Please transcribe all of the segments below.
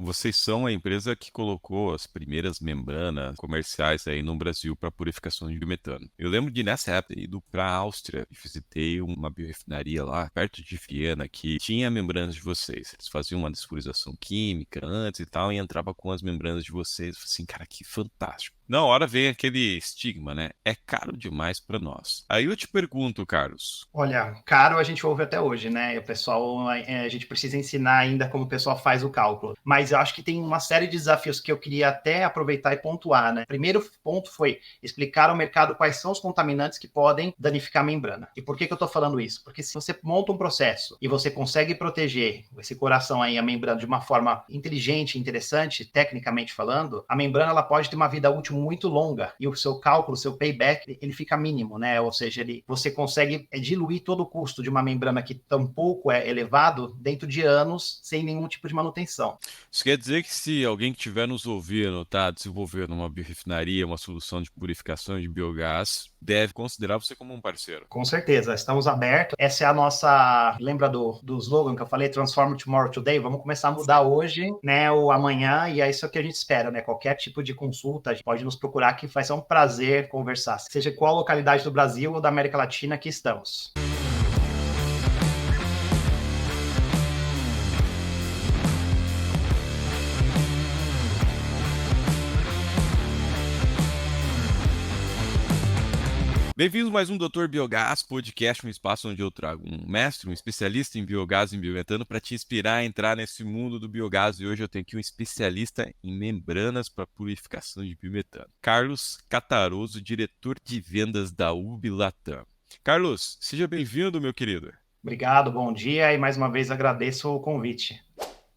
Vocês são a empresa que colocou as primeiras membranas comerciais aí no Brasil para purificação de biometano. Eu lembro de nessa época ter ido para a Áustria e visitei uma biorefinaria lá perto de Viena que tinha membranas de vocês. Eles faziam uma desflorização química antes e tal e entrava com as membranas de vocês. Eu falei assim, cara, que fantástico. Na hora vem aquele estigma, né? É caro demais para nós. Aí eu te pergunto, Carlos. Olha, caro a gente ouve até hoje, né? E o pessoal, a gente precisa ensinar ainda como o pessoal faz o cálculo. Mas eu acho que tem uma série de desafios que eu queria até aproveitar e pontuar, né? Primeiro ponto foi explicar ao mercado quais são os contaminantes que podem danificar a membrana. E por que eu estou falando isso? Porque se você monta um processo e você consegue proteger esse coração aí, a membrana, de uma forma inteligente, interessante, tecnicamente falando, a membrana ela pode ter uma vida útil muito longa e o seu cálculo, o seu payback, ele fica mínimo, né? Ou seja, você consegue diluir todo o custo de uma membrana que tampouco é elevado dentro de anos sem nenhum tipo de manutenção. Isso quer dizer que se alguém que estiver nos ouvindo está desenvolvendo uma biorefinaria, uma solução de purificação de biogás, deve considerar você como um parceiro. Com certeza, estamos abertos. Essa é a nossa. Lembra do slogan que eu falei? Transform Tomorrow Today? Vamos começar a mudar Sim. hoje, né? Ou amanhã, e é isso que a gente espera, né? Qualquer tipo de consulta, pode nos procurar que vai ser um prazer conversar. Seja qual localidade do Brasil ou da América Latina que estamos. Bem-vindos a mais um Doutor Biogás, podcast, um espaço onde eu trago um mestre, um especialista em biogás e em biometano para te inspirar a entrar nesse mundo do biogás. E hoje eu tenho aqui um especialista em membranas para purificação de biometano, Carlos Cataroso, diretor de vendas da Ubilatam. Carlos, seja bem-vindo, meu querido. Obrigado, bom dia e mais uma vez agradeço o convite.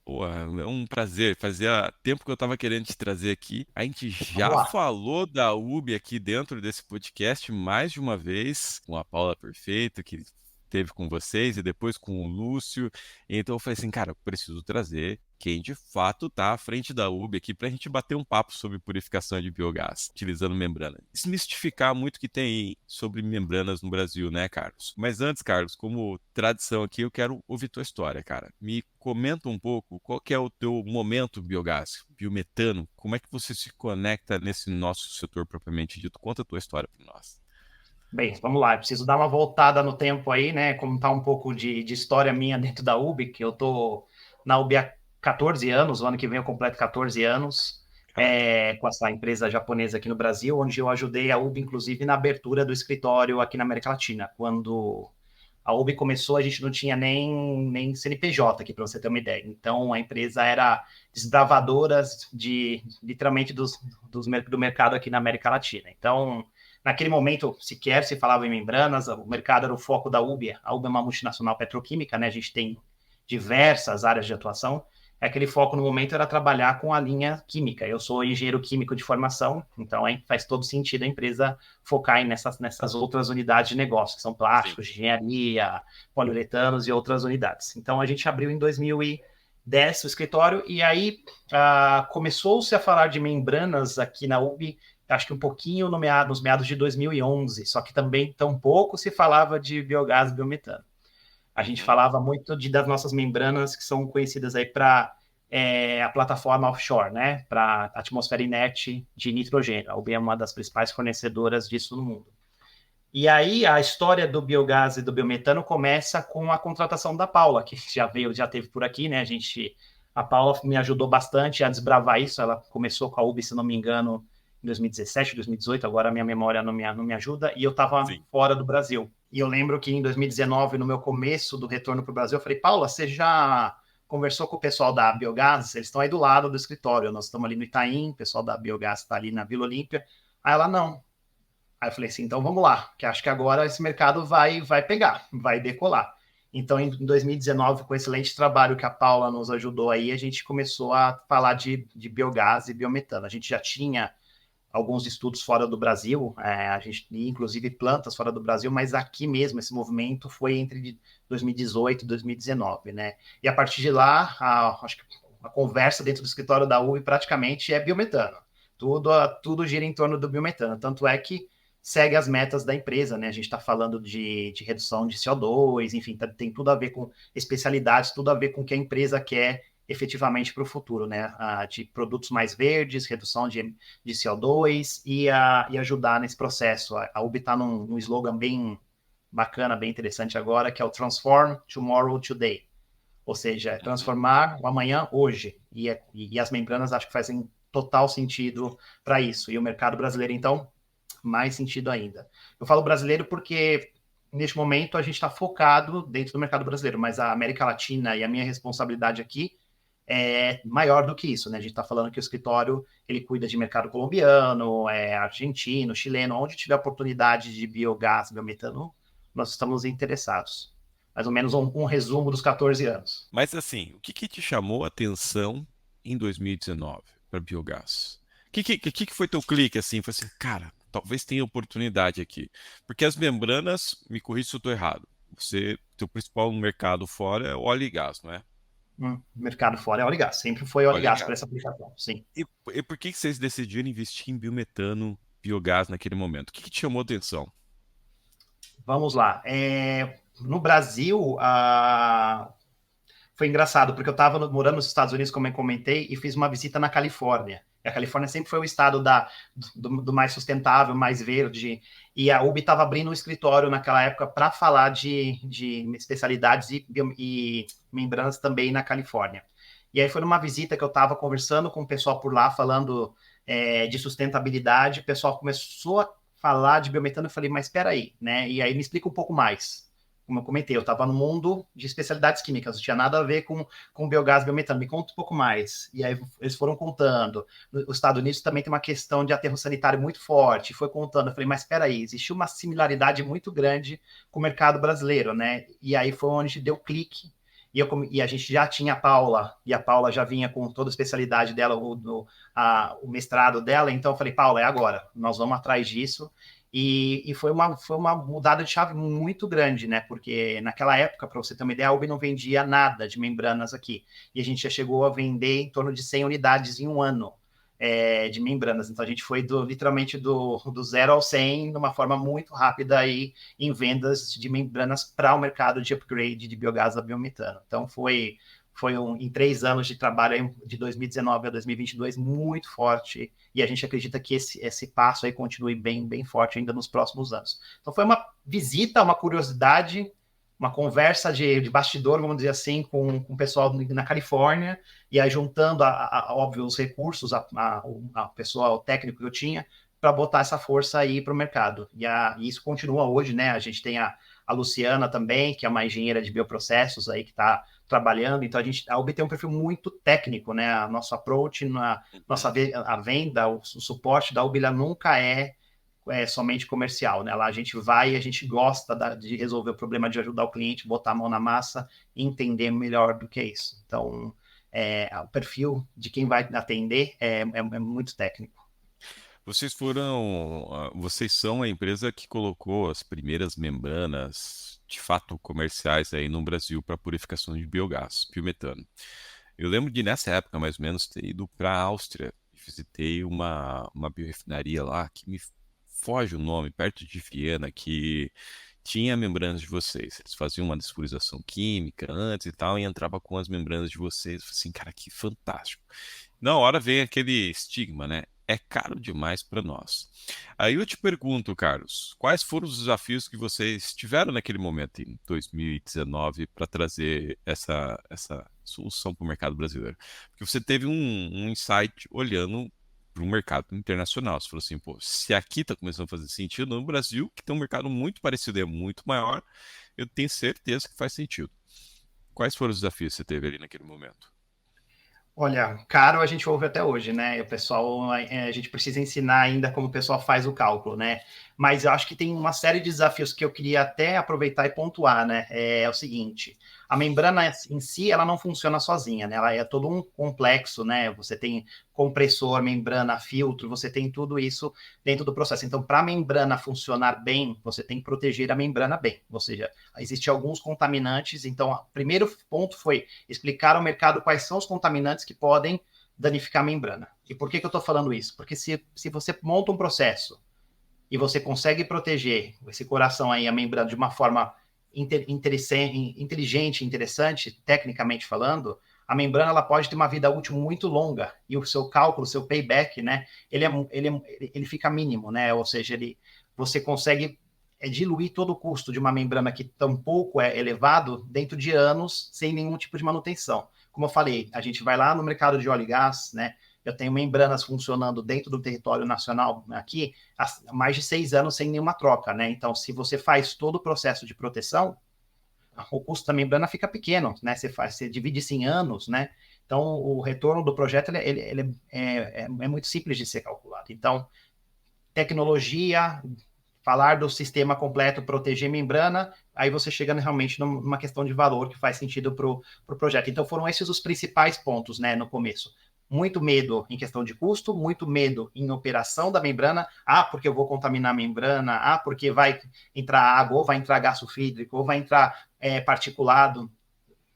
Pô, é um prazer. Fazia tempo que eu estava querendo te trazer aqui. A gente Vamos já lá. falou da UB aqui dentro desse podcast mais de uma vez, com a Paula Perfeito, que teve com vocês, e depois com o Lúcio. Então eu falei assim, cara, eu preciso trazer quem de fato está à frente da UB aqui para a gente bater um papo sobre purificação de biogás, utilizando membrana. Desmistificar muito que tem sobre membranas no Brasil, né, Carlos? Mas antes, Carlos, como tradição aqui, eu quero ouvir tua história, cara. Me comenta um pouco qual que é o teu momento biogás, biometano, como é que você se conecta nesse nosso setor propriamente dito? Conta a tua história para nós. Bem, vamos lá. Eu preciso dar uma voltada no tempo aí, né? Contar um pouco de história minha dentro da UB, que eu tô na UB há 14 anos, o ano que vem eu completo 14 anos, Caraca. com essa empresa japonesa aqui no Brasil, onde eu ajudei a UB, inclusive, na abertura do escritório aqui na América Latina. Quando a UB começou, a gente não tinha nem CNPJ aqui, para você ter uma ideia. Então, a empresa era desbravadora literalmente, do mercado aqui na América Latina. Então, naquele momento, sequer se falava em membranas, o mercado era o foco da UB. A UB é uma multinacional petroquímica, né? A gente tem diversas áreas de atuação. Aquele foco no momento era trabalhar com a linha química. Eu sou engenheiro químico de formação, então hein, faz todo sentido a empresa focar nessas outras unidades de negócio, que são Sim. plásticos, engenharia, poliuretanos e outras unidades. Então a gente abriu em 2010 o escritório e aí começou-se a falar de membranas aqui na UB, acho que um pouquinho no nos meados de 2011, só que também tão pouco se falava de biogás e biometano. A gente Uhum. falava muito das nossas membranas que são conhecidas aí para a plataforma offshore, né? Para atmosfera inerte de nitrogênio. A UB é uma das principais fornecedoras disso no mundo. E aí a história do biogás e do biometano começa com a contratação da Paula, que já teve por aqui, né? A Paula me ajudou bastante a desbravar isso. Ela começou com a UB, se não me engano, em 2017, 2018. Agora a minha memória não me ajuda. E eu estava Sim. fora do Brasil. E eu lembro que em 2019, no meu começo do retorno para o Brasil, eu falei, Paula, você já conversou com o pessoal da Biogás? Eles estão aí do lado do escritório. Nós estamos ali no Itaim, o pessoal da Biogás está ali na Vila Olímpia. Aí ela, não. Aí eu falei assim, então vamos lá, que acho que agora esse mercado vai pegar, vai decolar. Então, em 2019, com o excelente trabalho que a Paula nos ajudou aí, a gente começou a falar de biogás e biometano. A gente já tinha alguns estudos fora do Brasil, a gente inclusive plantas fora do Brasil, mas aqui mesmo esse movimento foi entre 2018 e 2019, né? E a partir de lá, acho que a conversa dentro do escritório da UV praticamente é biometano. Tudo gira em torno do biometano. Tanto é que segue as metas da empresa, né? A gente está falando de redução de CO2, enfim, tem tudo a ver com especialidades, tudo a ver com o que a empresa quer efetivamente para o futuro, né? De produtos mais verdes, redução de CO2 e ajudar nesse processo. A UB está num slogan bem bacana, bem interessante agora, que é o Transform Tomorrow Today. Ou seja, transformar o amanhã hoje. E as membranas acho que fazem total sentido para isso. E o mercado brasileiro, então, mais sentido ainda. Eu falo brasileiro porque, neste momento, a gente está focado dentro do mercado brasileiro, mas a América Latina e a minha responsabilidade aqui é maior do que isso, né? A gente está falando que o escritório ele cuida de mercado colombiano, argentino, chileno, onde tiver oportunidade de biogás, biometano, nós estamos interessados. Mais ou menos um resumo dos 14 anos. Mas assim, o que que te chamou a atenção em 2019 para biogás? O que que foi teu clique assim? Foi assim, cara, talvez tenha oportunidade aqui. Porque as membranas, me corrija se eu estou errado. Teu principal mercado fora é óleo e gás, não é? Mercado fora é óleo e gás. Sempre foi óleo e Óleo e gás para gás. essa aplicação, sim. E por que que vocês decidiram investir em biometano, biogás naquele momento? O que que te chamou a atenção? Vamos lá. No Brasil, foi engraçado, porque eu estava morando nos Estados Unidos, como eu comentei, e fiz uma visita na Califórnia. E a Califórnia sempre foi o estado do mais sustentável, mais verde. E a UB estava abrindo um escritório naquela época para falar de especialidades e membranas também na Califórnia. E aí foi numa visita que eu estava conversando com o pessoal por lá, falando de sustentabilidade. O pessoal começou a falar de biometano. Eu falei, mas espera aí, né? E aí me explica um pouco mais. Como eu comentei, eu estava no mundo de especialidades químicas, não tinha nada a ver com biogás, biometano. Me conta um pouco mais. E aí eles foram contando. Os Estados Unidos também tem uma questão de aterro sanitário muito forte. Foi contando. Eu falei, mas espera aí, existe uma similaridade muito grande com o mercado brasileiro, né? E aí foi onde deu clique. E a gente já tinha a Paula, e a Paula já vinha com toda a especialidade dela, o mestrado dela. Então eu falei, Paula, é agora, nós vamos atrás disso. E foi uma mudada de chave muito grande, né? Porque naquela época, para você ter uma ideia, a UB não vendia nada de membranas aqui. E a gente já chegou a vender em torno de 100 unidades em um ano de membranas. Então a gente foi literalmente do 0 ao 100 de uma forma muito rápida aí em vendas de membranas para o mercado de upgrade de biogás a biometano. Então em 3 anos de trabalho, de 2019 a 2022, muito forte, e a gente acredita que esse passo aí continue bem, bem forte ainda nos próximos anos. Então foi uma visita, uma curiosidade, uma conversa de bastidor, vamos dizer assim, com o pessoal na Califórnia, e aí juntando, óbvio, os recursos, a pessoal técnico que eu tinha, para botar essa força aí para o mercado. E isso continua hoje, né? A gente tem a Luciana também, que é uma engenheira de bioprocessos aí que está trabalhando. Então a UB tem um perfil muito técnico, né? A nosso approach, a venda, o suporte da UB nunca é somente comercial, né? Lá a gente vai e a gente gosta de resolver o problema, de ajudar o cliente, botar a mão na massa e entender melhor do que isso. Então, o perfil de quem vai atender é muito técnico. Vocês são a empresa que colocou as primeiras membranas de fato comerciais aí no Brasil para purificação de biogás, biometano. Eu lembro de nessa época mais ou menos ter ido para a Áustria, visitei uma biorefinaria lá que me foge o nome, perto de Viena, que tinha membranas de vocês. Eles faziam uma desfluorização química antes e tal, e entrava com as membranas de vocês. Eu falei assim, cara, que fantástico. Na hora vem aquele estigma, né? É caro demais para nós. Aí eu te pergunto, Carlos, quais foram os desafios que vocês tiveram naquele momento, em 2019, para trazer essa solução para o mercado brasileiro? Porque você teve um insight olhando para o mercado internacional. Você falou assim, pô, se aqui está começando a fazer sentido, no Brasil, que tem um mercado muito parecido e é muito maior, eu tenho certeza que faz sentido. Quais foram os desafios que você teve ali naquele momento? Olha, caro a gente ouve até hoje, né? O pessoal, a gente precisa ensinar ainda como o pessoal faz o cálculo, né? Mas eu acho que tem uma série de desafios que eu queria até aproveitar e pontuar, né? É o seguinte: a membrana em si, ela não funciona sozinha, né? Ela é todo um complexo, né? Você tem compressor, membrana, filtro, você tem tudo isso dentro do processo. Então, para a membrana funcionar bem, você tem que proteger a membrana bem. Ou seja, existem alguns contaminantes. Então, o primeiro ponto foi explicar ao mercado quais são os contaminantes que podem danificar a membrana. E por que eu estou falando isso? Porque se você monta um processo e você consegue proteger esse coração aí, a membrana, de uma forma inteligente, interessante, tecnicamente falando, a membrana ela pode ter uma vida útil muito longa e o seu cálculo, o seu payback, né, ele fica mínimo, né? Ou seja, você consegue diluir todo o custo de uma membrana que tampouco é elevado dentro de anos sem nenhum tipo de manutenção. Como eu falei, a gente vai lá no mercado de óleo e gás, né? Eu tenho membranas funcionando dentro do território nacional aqui há mais de 6 anos sem nenhuma troca, né? Então, se você faz todo o processo de proteção, o custo da membrana fica pequeno, né? Você divide isso em anos, né? Então, o retorno do projeto é muito simples de ser calculado. Então, tecnologia, falar do sistema completo, proteger membrana, aí você chega realmente numa questão de valor que faz sentido para o projeto. Então, foram esses os principais pontos, né, no começo. Muito medo em questão de custo, muito medo em operação da membrana. Ah, porque eu vou contaminar a membrana. Ah, porque vai entrar água, ou vai entrar gás sulfídrico, ou vai entrar particulado.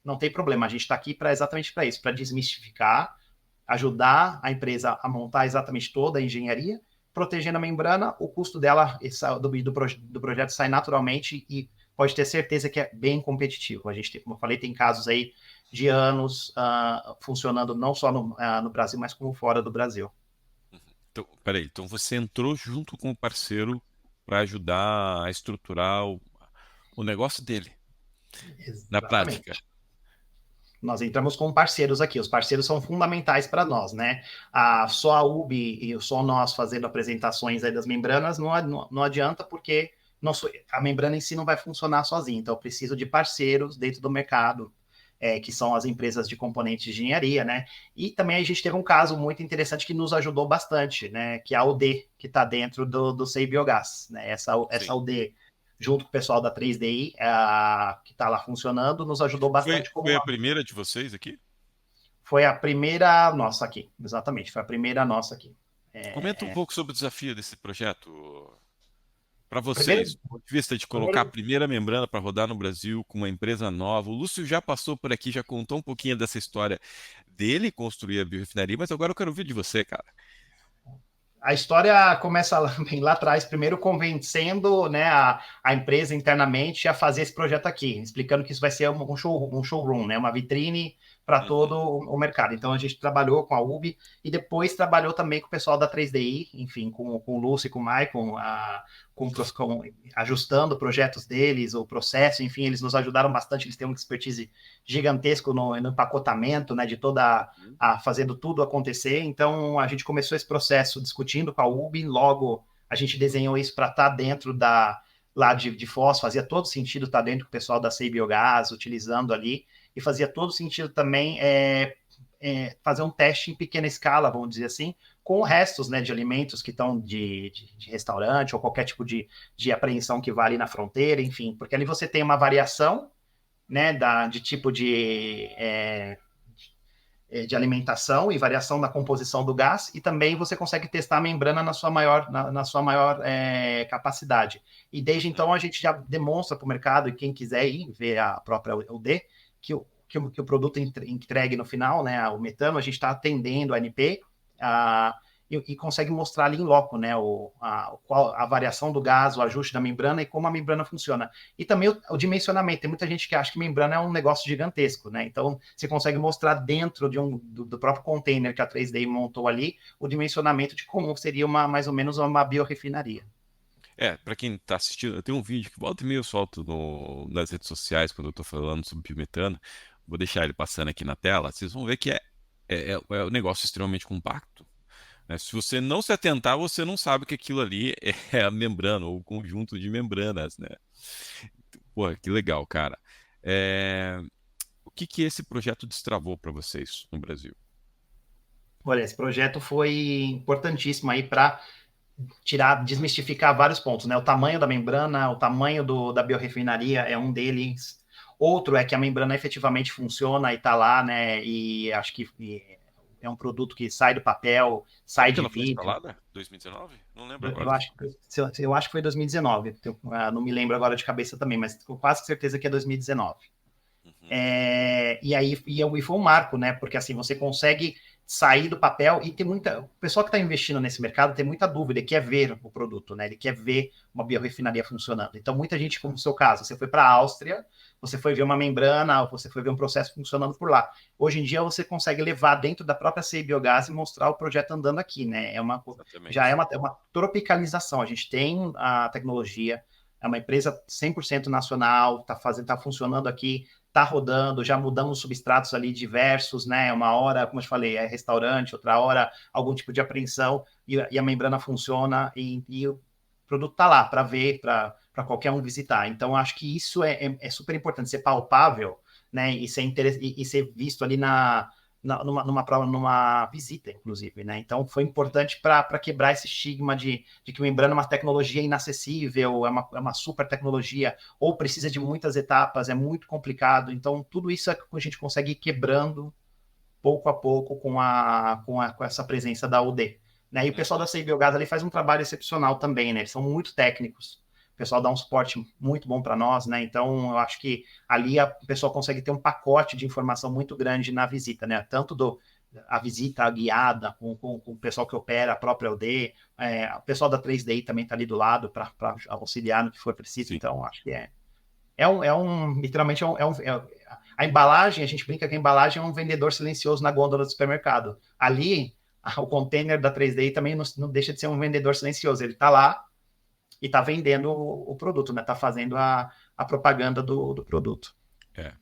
Não tem problema, a gente está aqui exatamente para isso, para desmistificar, ajudar a empresa a montar exatamente toda a engenharia, protegendo a membrana, o custo dela do projeto sai naturalmente e pode ter certeza que é bem competitivo. A gente tem, como eu falei, tem casos aí de anos funcionando não só no Brasil, mas como fora do Brasil. Então, peraí, então você entrou junto com o parceiro para ajudar a estruturar o negócio dele, na prática. Exatamente. Nós entramos com parceiros aqui, os parceiros são fundamentais para nós, né? Só a UB e só nós fazendo apresentações aí das membranas não adianta, porque a membrana em si não vai funcionar sozinha, então eu preciso de parceiros dentro do mercado, que são as empresas de componentes de engenharia, né? E também a gente teve um caso muito interessante que nos ajudou bastante, né? Que é a UD, que está dentro do SEI Biogás, né? Essa UD junto com o pessoal da 3DI, que está lá funcionando, nos ajudou bastante Foi a primeira de vocês aqui? foi a primeira nossa aqui, exatamente, foi a primeira nossa aqui. Comenta um É, pouco sobre o desafio desse projeto para primeiro, vocês, do ponto de vista de colocar a primeiro, primeira membrana para rodar no Brasil com uma empresa nova. O Lúcio já passou por aqui, já contou um pouquinho dessa história dele construir a biorefinaria, mas agora eu quero ouvir de você, cara. a história começa bem lá atrás, primeiro convencendo, né, a empresa internamente a fazer esse projeto aqui, explicando que isso vai ser um showroom, né, uma vitrine para todo Uhum. o mercado. Então a gente trabalhou com a UB e depois trabalhou também com o pessoal da 3DI, enfim, com o Lúcio e com o Maicon, ajustando projetos deles, o processo, enfim, eles nos ajudaram bastante, eles têm uma expertise gigantesco no empacotamento, né, de toda fazendo tudo acontecer. Então a gente começou esse processo discutindo com a UB, logo a gente desenhou isso para estar dentro lá de Foz, fazia todo sentido estar dentro com o pessoal da CEI Biogás, utilizando ali, e fazia todo sentido também fazer um teste em pequena escala, vamos dizer assim, com restos, né, de alimentos que estão de restaurante ou qualquer tipo de apreensão que vá ali na fronteira, enfim, porque ali você tem uma variação, né, de tipo de alimentação e variação da composição do gás, e também você consegue testar a membrana na sua maior capacidade. E desde então a gente já demonstra para o mercado, e quem quiser ir ver a própria UD, que o produto entregue no final, né, o metano, a gente está atendendo a ANP, e consegue mostrar ali em loco, né, a variação do gás, o ajuste da membrana e como a membrana funciona. E também o dimensionamento. Tem muita gente que acha que membrana é um negócio gigantesco, né? Então, você consegue mostrar dentro do próprio container que a 3D montou ali, o dimensionamento de como seria mais ou menos uma biorefinaria. Para quem tá assistindo, eu tenho um vídeo que volta e meia eu solto nas redes sociais quando eu tô falando sobre biometano. Vou deixar ele passando aqui na tela. Vocês vão ver que é um negócio extremamente compacto, né? Se você não se atentar, você não sabe que aquilo ali é a membrana ou o conjunto de membranas, né? Pô, que legal, cara. É, O que que esse projeto destravou para vocês no Brasil? Olha, esse projeto foi importantíssimo aí para desmistificar vários pontos, né? O tamanho da membrana, o tamanho da biorefinaria é um deles. Outro é que a membrana efetivamente funciona e está lá, né? E acho que é um produto que sai do papel, sai Quando que de ela foi vidro. instalada? 2019? Não lembro agora. Eu acho, eu acho que foi 2019. Não me lembro agora de cabeça também, mas com quase certeza que é 2019. Uhum. E aí foi um marco, né? Porque assim você consegue sair do papel e o pessoal que está investindo nesse mercado tem muita dúvida, ele quer ver o produto, né? Ele quer ver uma biorefinaria funcionando. Então, muita gente, como no seu caso, você foi para a Áustria, você foi ver uma membrana, você foi ver um processo funcionando por lá. Hoje em dia, você consegue levar dentro da própria CI Biogás e mostrar o projeto andando aqui, né? Já Exatamente. é uma tropicalização. A gente tem a tecnologia, é uma empresa 100% nacional, tá funcionando aqui, tá rodando, já mudamos substratos ali diversos, né? Uma hora, como eu te falei, é restaurante, outra hora algum tipo de apreensão, e a membrana funciona e o produto tá lá para ver, para qualquer um visitar. Então, acho que isso é super importante, ser palpável, né? E ser visto ali numa visita, inclusive, né? Então, foi importante para quebrar esse estigma de que membrana é uma tecnologia inacessível, é uma super tecnologia, ou precisa de muitas etapas, é muito complicado. Então, tudo isso é que a gente consegue ir quebrando pouco a pouco com essa presença da UD. Né? E o pessoal da CI Biogás ali faz um trabalho excepcional também, né? Eles são muito técnicos. O pessoal dá um suporte muito bom para nós, né? Então, eu acho que ali o pessoal consegue ter um pacote de informação muito grande na visita, né? Tanto a visita guiada com o pessoal que opera a própria UD, o pessoal da 3DI também está ali do lado para auxiliar no que for preciso. Sim. Então, acho que literalmente a embalagem, a gente brinca que a embalagem é um vendedor silencioso na gôndola do supermercado. Ali, o container da 3D também não deixa de ser um vendedor silencioso. Ele está lá e está vendendo o produto, né? Está fazendo a propaganda do produto.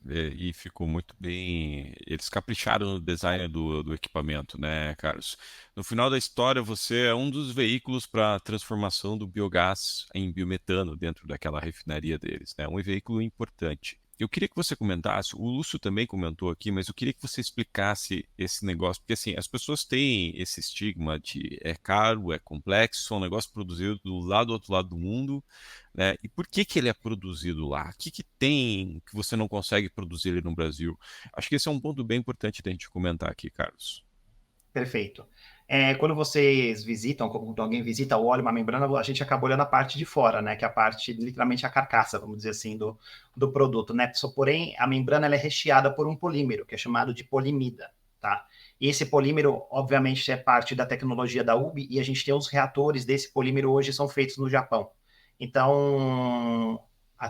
E ficou muito bem. Eles capricharam no design do equipamento, né, Carlos? No final da história, você é um dos veículos para a transformação do biogás em biometano dentro daquela refinaria deles, né? Um veículo importante. Eu queria que você comentasse, o Lúcio também comentou aqui, mas eu queria que você explicasse esse negócio, porque assim, as pessoas têm esse estigma de é caro, é complexo, é um negócio produzido do outro lado do mundo, né? E por que que ele é produzido lá? O que que tem que você não consegue produzir ele no Brasil? Acho que esse é um ponto bem importante da gente comentar aqui, Carlos. Perfeito. Quando vocês visitam, quando alguém visita o óleo, uma membrana, a gente acaba olhando a parte de fora, né? Que é a parte, literalmente, a carcaça, vamos dizer assim, do produto, né? Porém, a membrana ela é recheada por um polímero, que é chamado de polimida, tá? E esse polímero, obviamente, é parte da tecnologia da UBI, e a gente tem os reatores desse polímero hoje são feitos no Japão. Então,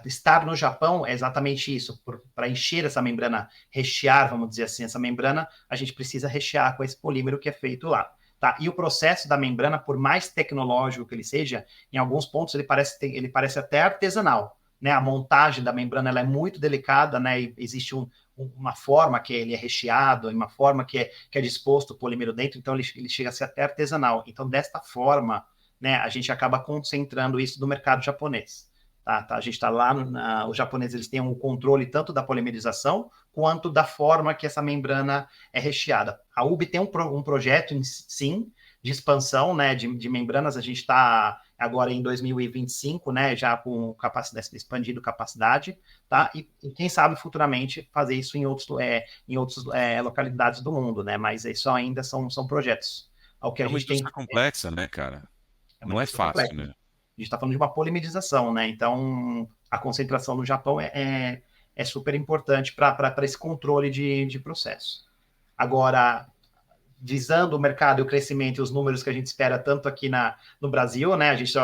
estar no Japão é exatamente isso, para encher essa membrana, rechear, vamos dizer assim, essa membrana, a gente precisa rechear com esse polímero que é feito lá. Tá? E o processo da membrana, por mais tecnológico que ele seja, em alguns pontos ele parece até artesanal. Né? A montagem da membrana ela é muito delicada, né? E existe uma forma que ele é recheado, uma forma que é disposto o polímero dentro, então ele chega a ser até artesanal. Então, desta forma, né, a gente acaba concentrando isso no mercado japonês. A gente está lá, os japoneses eles têm um controle tanto da polimerização quanto da forma que essa membrana é recheada. A UB tem um projeto, sim, de expansão, né, de membranas. A gente está agora em 2025, né, já com capacidade, expandindo capacidade, tá? E quem sabe futuramente fazer isso em outras localidades do mundo, né? Mas isso ainda são projetos. O que a É uma gente tem indústria complexa, né, cara? é uma Não é indústria fácil, complexa. né? A gente está falando de uma polimerização, né? Então, a concentração no Japão é super importante para esse controle de processo. Agora, visando o mercado e o crescimento e os números que a gente espera tanto aqui no Brasil, né? A gente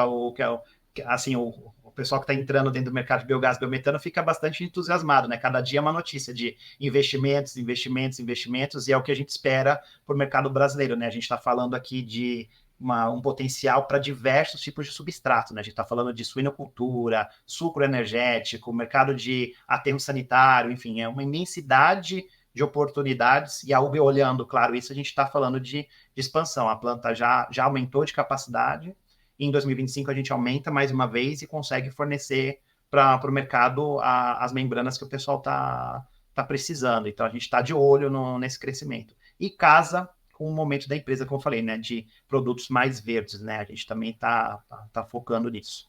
assim, o pessoal que está entrando dentro do mercado de biogás e biometano fica bastante entusiasmado, né? Cada dia é uma notícia de investimentos, investimentos, investimentos, e é o que a gente espera para o mercado brasileiro, né? A gente está falando aqui de um potencial para diversos tipos de substrato, né? A gente está falando de suinocultura, sucro energético, mercado de aterro sanitário, enfim, é uma imensidade de oportunidades, e a UB olhando, claro, isso a gente está falando de expansão. A planta já aumentou de capacidade, e em 2025 a gente aumenta mais uma vez e consegue fornecer para o mercado as membranas que o pessoal tá precisando. Então a gente está de olho nesse crescimento. E casa com o momento da empresa, como eu falei, né, de produtos mais verdes, né? A gente também tá focando nisso.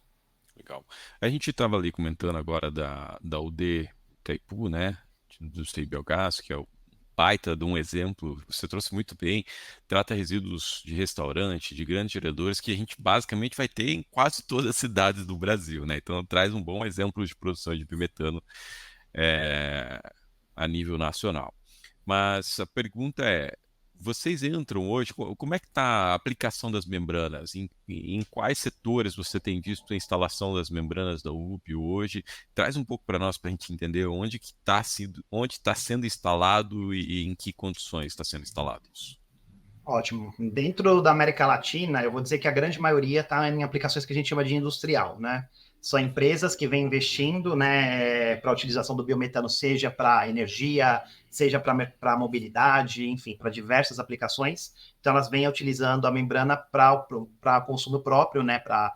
Legal. A gente estava ali comentando agora da UD Itaipu, né? Do Sei Biogás, que é o baita de um exemplo, você trouxe muito bem, trata resíduos de restaurante, de grandes geradores, que a gente basicamente vai ter em quase todas as cidades do Brasil, né? Então traz um bom exemplo de produção de biometano é, a nível nacional. Mas a pergunta é, vocês entram hoje, como é que está a aplicação das membranas? Em quais setores você tem visto a instalação das membranas da UP hoje? Traz um pouco para nós, para a gente entender onde está sendo instalado e em que condições está sendo instalado isso. Ótimo. Dentro da América Latina, eu vou dizer que a grande maioria está em aplicações que a gente chama de industrial, né? São empresas que vêm investindo, né, para a utilização do biometano, seja para energia, seja para mobilidade, enfim, para diversas aplicações. Então, elas vêm utilizando a membrana para consumo próprio, né, para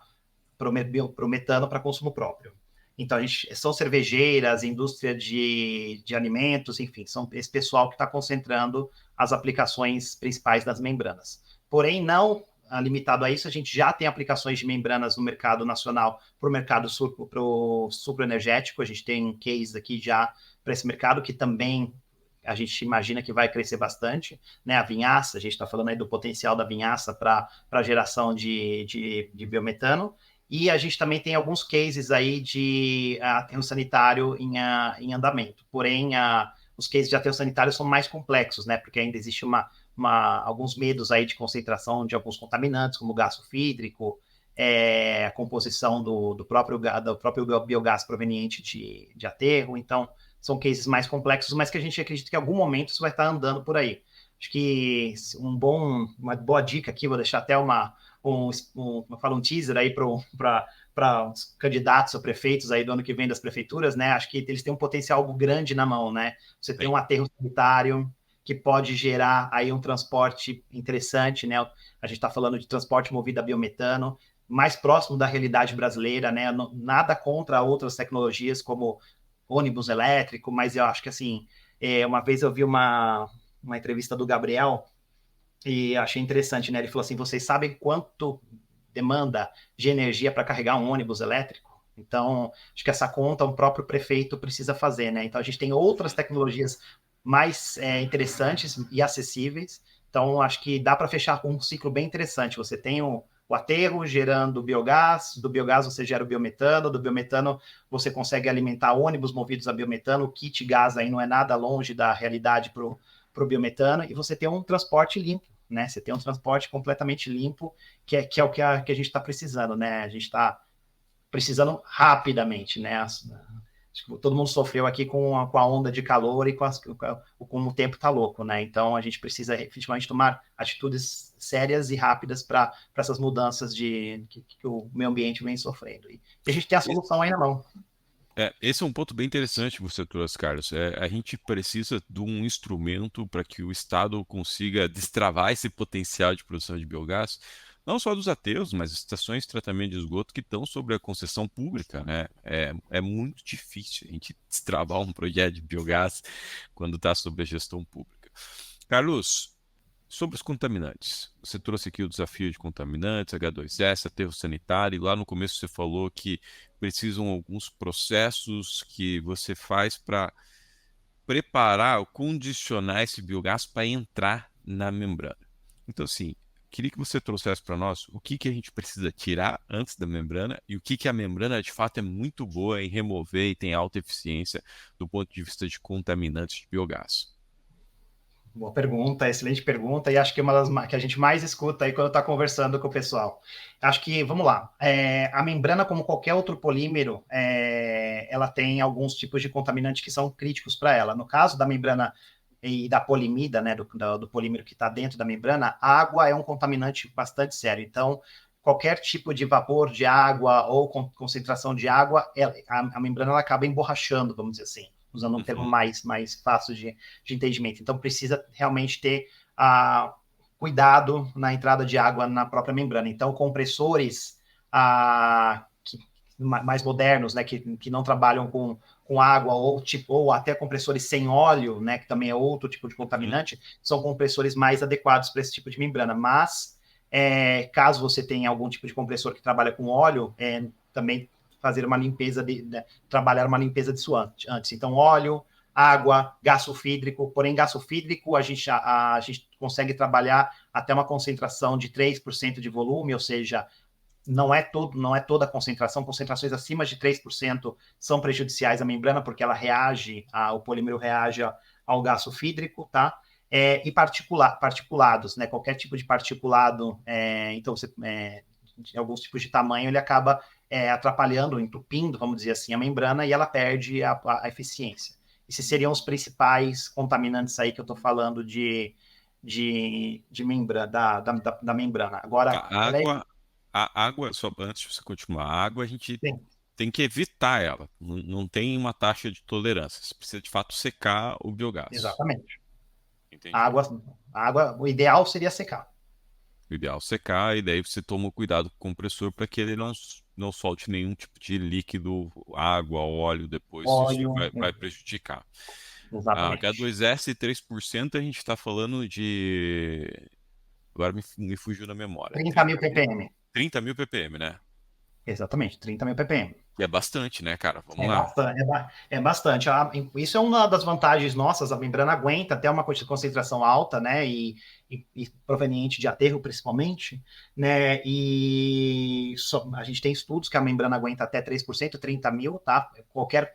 o metano para consumo próprio. Então, são cervejeiras, indústria de alimentos, enfim, são esse pessoal que está concentrando as aplicações principais das membranas. Porém, não limitado a isso, a gente já tem aplicações de membranas no mercado nacional para o mercado sucroenergético. A gente tem um case aqui já para esse mercado que também a gente imagina que vai crescer bastante, né? A vinhaça, a gente está falando aí do potencial da vinhaça para a geração de biometano. E a gente também tem alguns cases aí de aterro sanitário em andamento. Porém, os cases de aterro sanitário são mais complexos, né? Porque ainda existe alguns medos aí de concentração de alguns contaminantes, como o gás sulfídrico, a composição do próprio biogás proveniente de aterro. Então, são cases mais complexos, mas que a gente acredita que em algum momento isso vai estar andando por aí. Acho que uma boa dica aqui, vou deixar até um teaser aí para os candidatos a prefeitos aí do ano que vem das prefeituras, né? Acho que eles têm um potencial grande na mão, né? Você tem um aterro sanitário que pode gerar aí um transporte interessante, né? A gente está falando de transporte movido a biometano, mais próximo da realidade brasileira, né? Nada contra outras tecnologias como ônibus elétrico, mas eu acho que assim, uma vez eu vi uma entrevista do Gabriel e achei interessante, né? Ele falou assim: vocês sabem quanto demanda de energia para carregar um ônibus elétrico? Então, acho que essa conta o próprio prefeito precisa fazer, né? Então, a gente tem outras tecnologias mais interessantes e acessíveis. Então, acho que dá para fechar com um ciclo bem interessante. Você tem o aterro gerando biogás, do biogás você gera o biometano, do biometano você consegue alimentar ônibus movidos a biometano, o kit gás aí não é nada longe da realidade para o biometano, e você tem um transporte limpo, né? Você tem um transporte completamente limpo, que é o que a gente está precisando, né? A gente está precisando rapidamente, né? Acho que todo mundo sofreu aqui com a onda de calor e com o tempo está louco, né? Então a gente precisa efetivamente tomar atitudes sérias e rápidas para essas mudanças que o meio ambiente vem sofrendo. E a gente tem a solução aí na mão. Esse é um ponto bem interessante que você trouxe, Carlos. A gente precisa de um instrumento para que o Estado consiga destravar esse potencial de produção de biogás, não só dos aterros, mas estações de tratamento de esgoto que estão sob a concessão pública, né? É muito difícil a gente destravar um projeto de biogás quando está sob a gestão pública. Carlos, sobre os contaminantes, você trouxe aqui o desafio de contaminantes, H2S, aterro sanitário, e lá no começo você falou que precisam alguns processos que você faz para preparar ou condicionar esse biogás para entrar na membrana. Então, assim, queria que você trouxesse para nós o que a gente precisa tirar antes da membrana e o que a membrana de fato é muito boa em remover e tem alta eficiência do ponto de vista de contaminantes de biogás. Boa pergunta, excelente pergunta, e acho que é uma das que a gente mais escuta aí quando está conversando com o pessoal. Acho que, vamos lá, a membrana, como qualquer outro polímero, ela tem alguns tipos de contaminantes que são críticos para ela. No caso da membrana e da polimida, né, do polímero que está dentro da membrana, a água é um contaminante bastante sério. Então, qualquer tipo de vapor de água ou concentração de água, a membrana ela acaba emborrachando, vamos dizer assim, usando um termo mais fácil de entendimento. Então, precisa realmente ter cuidado na entrada de água na própria membrana. Então, compressores mais modernos, né, que não trabalham com água ou até compressores sem óleo, né, que também é outro tipo de contaminante, são compressores mais adequados para esse tipo de membrana. Mas, caso você tenha algum tipo de compressor que trabalha com óleo, também fazer uma limpeza, trabalhar uma limpeza disso antes. Então, óleo, água, gás sulfídrico, porém, gás sulfídrico a gente consegue trabalhar até uma concentração de 3% de volume, ou seja, não é toda a concentração, concentrações acima de 3% são prejudiciais à membrana, porque ela o polímero reage ao gás sulfídrico, tá? e particulados, né? Qualquer tipo de particulado, então de alguns tipos de tamanho, ele acaba atrapalhando, entupindo, vamos dizer assim, a membrana e ela perde a eficiência. Esses seriam os principais contaminantes aí que eu estou falando de membrana, da membrana. Agora, A ela é. água, a água, só antes de você continuar, a água a gente Sim, tem que evitar ela. Não tem uma taxa de tolerância. Você precisa de fato secar o biogás. exatamente. A Entendi. água, o ideal seria secar. O ideal é secar, e daí você toma o cuidado com o compressor para que ele não solte nenhum tipo de líquido, água, óleo depois, isso Óleo, vai prejudicar. A exatamente. H2S 3% a gente está falando de. Agora me fugiu na memória. 30.000 ppm. 30 mil ppm, né? Exatamente, 30.000 ppm. Que é bastante, né, cara? Vamos É lá. bastante, é bastante. Isso é uma das vantagens nossas, a membrana aguenta até uma concentração alta, né, e proveniente de aterro principalmente, né, a gente tem estudos que a membrana aguenta até 3%, 30.000, tá? Qualquer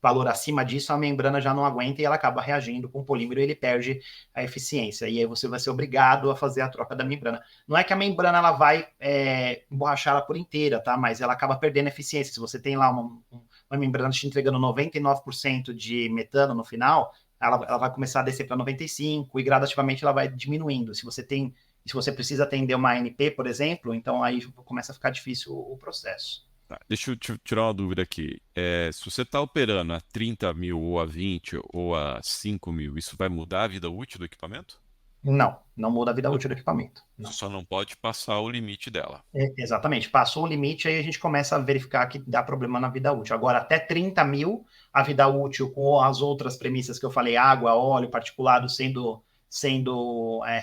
valor acima disso, a membrana já não aguenta e ela acaba reagindo com o polímero e ele perde a eficiência. E aí você vai ser obrigado a fazer a troca da membrana. Não é que a membrana ela vai emborrachar ela por inteira, tá? Mas ela acaba perdendo eficiência. Se você tem lá uma membrana te entregando 99% de metano no final, ela vai começar a descer para 95% e gradativamente ela vai diminuindo. Se você precisa atender uma ANP, por exemplo, então aí começa a ficar difícil o processo. Tá, deixa eu tirar uma dúvida aqui. Se você está operando a 30 mil, ou a 20, ou a 5 mil, isso vai mudar a vida útil do equipamento? Não, não muda a vida Não. útil do equipamento. Você Não. só não pode passar o limite dela. Exatamente. Passou o limite, aí a gente começa a verificar que dá problema na vida útil. Agora, até 30.000, a vida útil com as outras premissas que eu falei, água, óleo, particulado sendo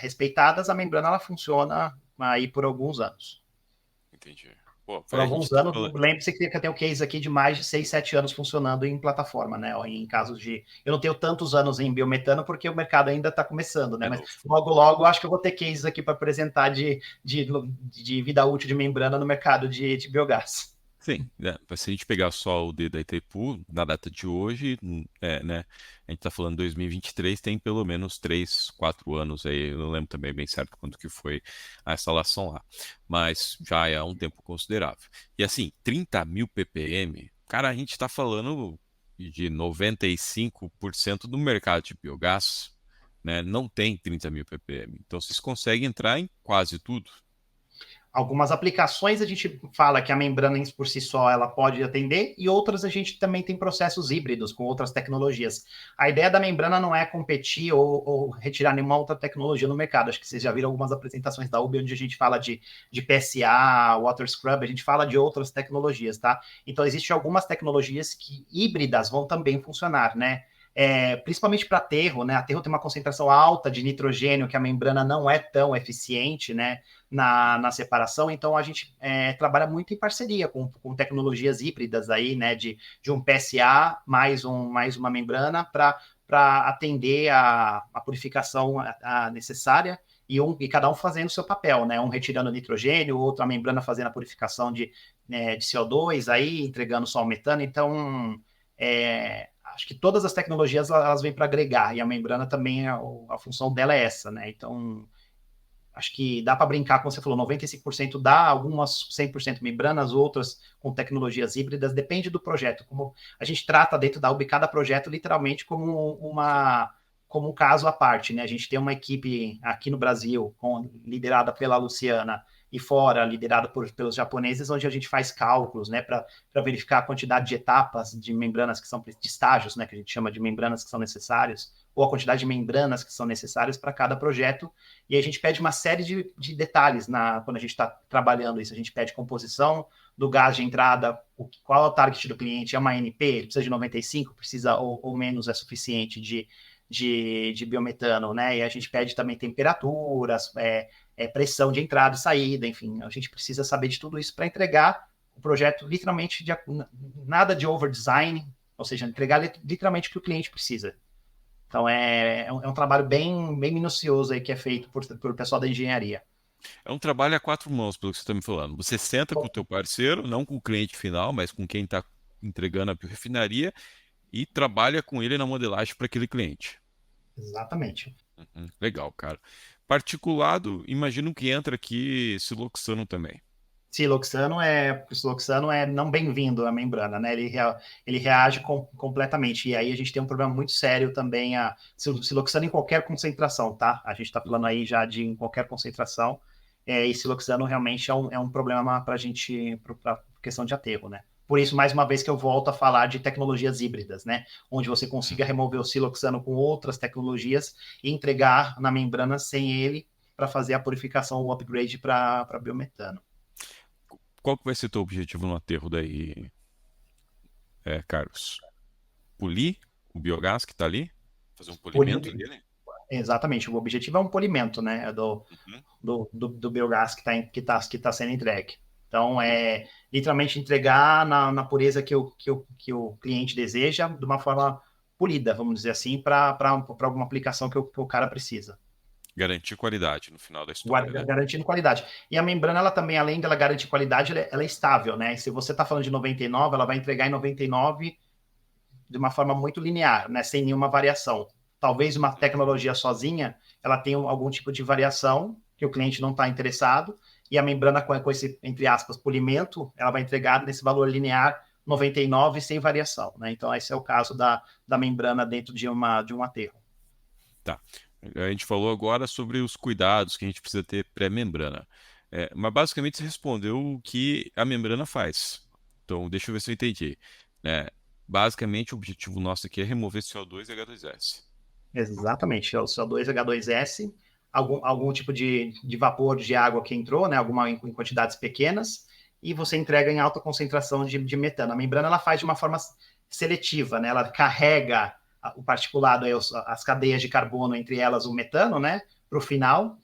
respeitadas, a membrana ela funciona aí por alguns anos. Entendi. Pô, Por a gente alguns tá anos, falando. lembre-se que tem um case aqui de mais de 6, 7 anos funcionando em plataforma, né? Em casos de. Eu não tenho tantos anos em biometano porque o mercado ainda está começando, né? É Mas novo. logo, logo, acho que eu vou ter cases aqui para apresentar de vida útil de membrana no mercado de biogás. Sim, né? Se a gente pegar só o D da Itaipu, na data de hoje, né? A gente está falando 2023, tem pelo menos 3, 4 anos aí. Eu não lembro também bem certo quando que foi a instalação lá. Mas já é um tempo considerável. E assim, 30 mil ppm, cara, a gente está falando de 95% do mercado de biogás, né? Não tem 30 mil ppm. Então vocês conseguem entrar em quase tudo. Algumas aplicações a gente fala que a membrana por si só ela pode atender e outras a gente também tem processos híbridos com outras tecnologias. A ideia da membrana não é competir ou retirar nenhuma outra tecnologia no mercado. Acho que vocês já viram algumas apresentações da UB onde a gente fala de PSA, Water Scrub, a gente fala de outras tecnologias, tá? Então existem algumas tecnologias que híbridas vão também funcionar, né? Principalmente para aterro, né? Aterro tem uma concentração alta de nitrogênio que a membrana não é tão eficiente, né? Na separação, então a gente trabalha muito em parceria com tecnologias híbridas aí, né, de um PSA mais uma membrana para atender a purificação necessária e cada um fazendo o seu papel, né, um retirando nitrogênio, outro a membrana fazendo a purificação de CO2, aí entregando só o metano, então acho que todas as tecnologias elas vêm para agregar e a membrana também a função dela é essa, né, então acho que dá para brincar, como você falou, 95% dá, algumas 100% membranas, outras com tecnologias híbridas, depende do projeto. Como a gente trata dentro da UB cada projeto literalmente como um caso à parte, né? A gente tem uma equipe aqui no Brasil, liderada pela Luciana, e fora, liderada pelos japoneses, onde a gente faz cálculos, né, para verificar a quantidade de etapas de membranas que são de estágios, né, que a gente chama de membranas que são necessários, ou a quantidade de membranas que são necessárias para cada projeto, e a gente pede uma série de detalhes quando a gente está trabalhando isso. A gente pede composição do gás de entrada, qual é o target do cliente, é uma NP, ele precisa de 95, precisa ou menos é suficiente de biometano, né? E a gente pede também temperaturas, pressão de entrada e saída, enfim, a gente precisa saber de tudo isso para entregar o projeto literalmente, nada de overdesign, ou seja, entregar literalmente o que o cliente precisa. Então é um trabalho bem minucioso aí que é feito por pessoal da engenharia. É um trabalho a quatro mãos, pelo que você está me falando. Você senta com o teu parceiro, não com o cliente final, mas com quem está entregando a biorefinaria, e trabalha com ele na modelagem para aquele cliente. Exatamente. Legal, cara. Particulado, imagino que entra aqui siloxano também. Siloxano é não bem-vindo à membrana, né? Ele reage completamente. E aí a gente tem um problema muito sério também, siloxano em qualquer concentração, tá? A gente está falando aí já de em qualquer concentração. E siloxano realmente é um problema para a gente, para questão de aterro, né? Por isso, mais uma vez que eu volto a falar de tecnologias híbridas, né? Onde você consiga remover o siloxano com outras tecnologias e entregar na membrana sem ele para fazer a purificação, o upgrade para biometano. Qual que vai ser teu objetivo no aterro daí, Carlos? Polir o biogás que está ali? Fazer um polimento Polir, dele? exatamente, o objetivo é um polimento, né, Uhum, do biogás que tá sendo entregue. Então, uhum. é literalmente entregar na pureza que o cliente deseja, de uma forma polida, vamos dizer assim, para alguma aplicação que o cara precisa. Garantir qualidade no final da história, né? Garantindo qualidade. E a membrana, ela também, além dela garantir qualidade, ela é estável, né? Se você está falando de 99, ela vai entregar em 99 de uma forma muito linear, né, sem nenhuma variação. Talvez uma tecnologia sozinha, ela tenha algum tipo de variação que o cliente não está interessado, e a membrana com esse, entre aspas, polimento, ela vai entregar nesse valor linear 99 sem variação. Né? Então, esse é o caso da membrana dentro de um aterro. Tá. A gente falou agora sobre os cuidados que a gente precisa ter pré-membrana. Mas basicamente você respondeu o que a membrana faz. Então, deixa eu ver se eu entendi. É, basicamente, o objetivo nosso aqui é remover CO2 e H2S. Exatamente, é o CO2, H2S, algum tipo de vapor de água que entrou, né, alguma em quantidades pequenas, e você entrega em alta concentração de metano. A membrana ela faz de uma forma seletiva, né, ela carrega o particulado, aí, as cadeias de carbono, entre elas o metano, né, para o final,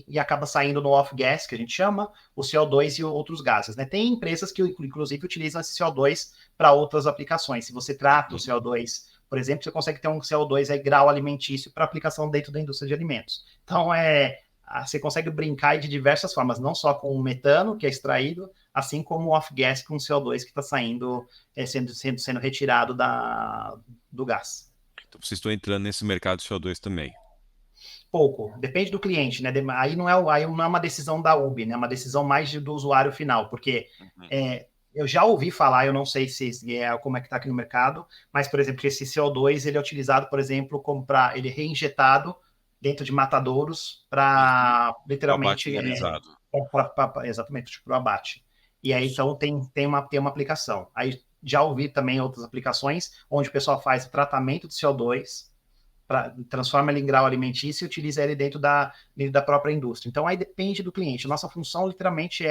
e acaba saindo no off-gas, que a gente chama, o CO2 e outros gases. Né? Tem empresas que, inclusive, utilizam esse CO2 para outras aplicações. Se você trata o Uhum. CO2, por exemplo, você consegue ter um CO2 grau alimentício para aplicação dentro da indústria de alimentos. Então, você consegue brincar de diversas formas, não só com o metano que é extraído, assim como o off-gas com o CO2 que está saindo, sendo retirado do gás. Então, vocês estão entrando nesse mercado de CO2 também. Pouco, depende do cliente, né? Aí não é uma decisão da UB, né? É uma decisão mais do usuário final, porque Uhum. eu já ouvi falar, eu não sei como é que está aqui no mercado, mas, por exemplo, esse CO2 ele é utilizado, por exemplo, ele é reinjetado dentro de matadouros Uhum. para O abate literalmente humanizado. exatamente para o abate. E aí então tem uma aplicação. Aí já ouvi também outras aplicações onde o pessoal faz o tratamento de CO2, transforma ele em grau alimentício e utiliza ele dentro da própria indústria. Então, aí depende do cliente. Nossa função, literalmente,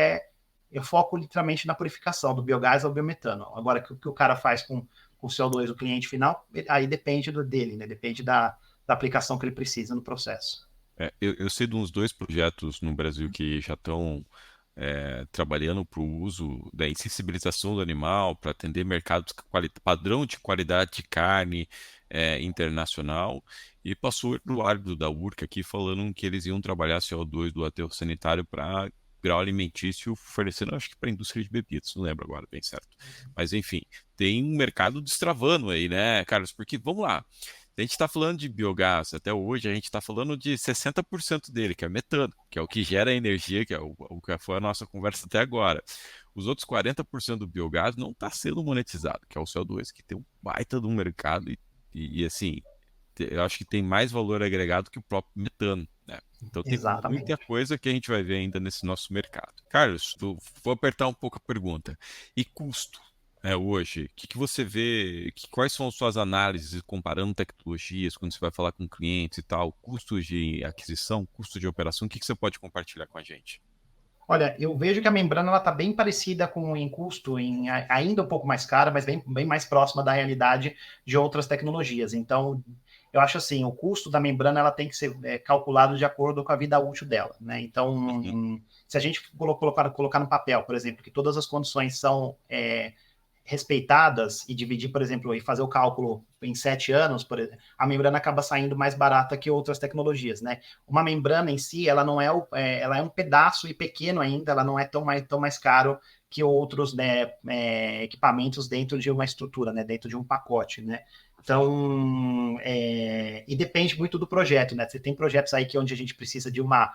eu foco literalmente na purificação do biogás ao biometano. Agora, o que o cara faz com o CO2 do cliente final, aí depende dele, né? Depende da aplicação que ele precisa no processo. Eu sei de uns dois projetos no Brasil que já estão trabalhando para o uso da insensibilização do animal, para atender mercados padrão de qualidade de carne internacional, e passou o árbitro da URCA aqui falando que eles iam trabalhar CO2 do aterro sanitário para grau alimentício, fornecendo, acho que para a indústria de bebidas, não lembro agora bem certo. Mas enfim, tem um mercado destravando aí, né, Carlos? Porque, vamos lá, a gente está falando de biogás, até hoje a gente está falando de 60% dele, que é metano, que é o que gera energia, que é o que foi a nossa conversa até agora. Os outros 40% do biogás não está sendo monetizado, que é o CO2, que tem um baita do mercado e assim, eu acho que tem mais valor agregado que o próprio metano, né? Então tem muita Exatamente. coisa que a gente vai ver ainda nesse nosso mercado. Carlos, vou apertar um pouco a pergunta. E custo? Hoje, o que você vê, quais são as suas análises comparando tecnologias, quando você vai falar com clientes e tal, custos de aquisição, custo de operação, o que você pode compartilhar com a gente? Olha, eu vejo que a membrana ela está bem parecida em custo, ainda um pouco mais cara, mas bem mais próxima da realidade de outras tecnologias. Então, eu acho assim, o custo da membrana ela tem que ser calculado de acordo com a vida útil dela, né? Então, Uhum, se a gente colocar no papel, por exemplo, que todas as condições são respeitadas e dividir, por exemplo, e fazer o cálculo em 7 anos, por exemplo, a membrana acaba saindo mais barata que outras tecnologias, né? Uma membrana em si, ela não ela é um pedaço e pequeno ainda, ela não é tão mais caro que outros, né, equipamentos dentro de uma estrutura, né, dentro de um pacote, né? Então, e depende muito do projeto, né? Você tem projetos aí que onde a gente precisa de uma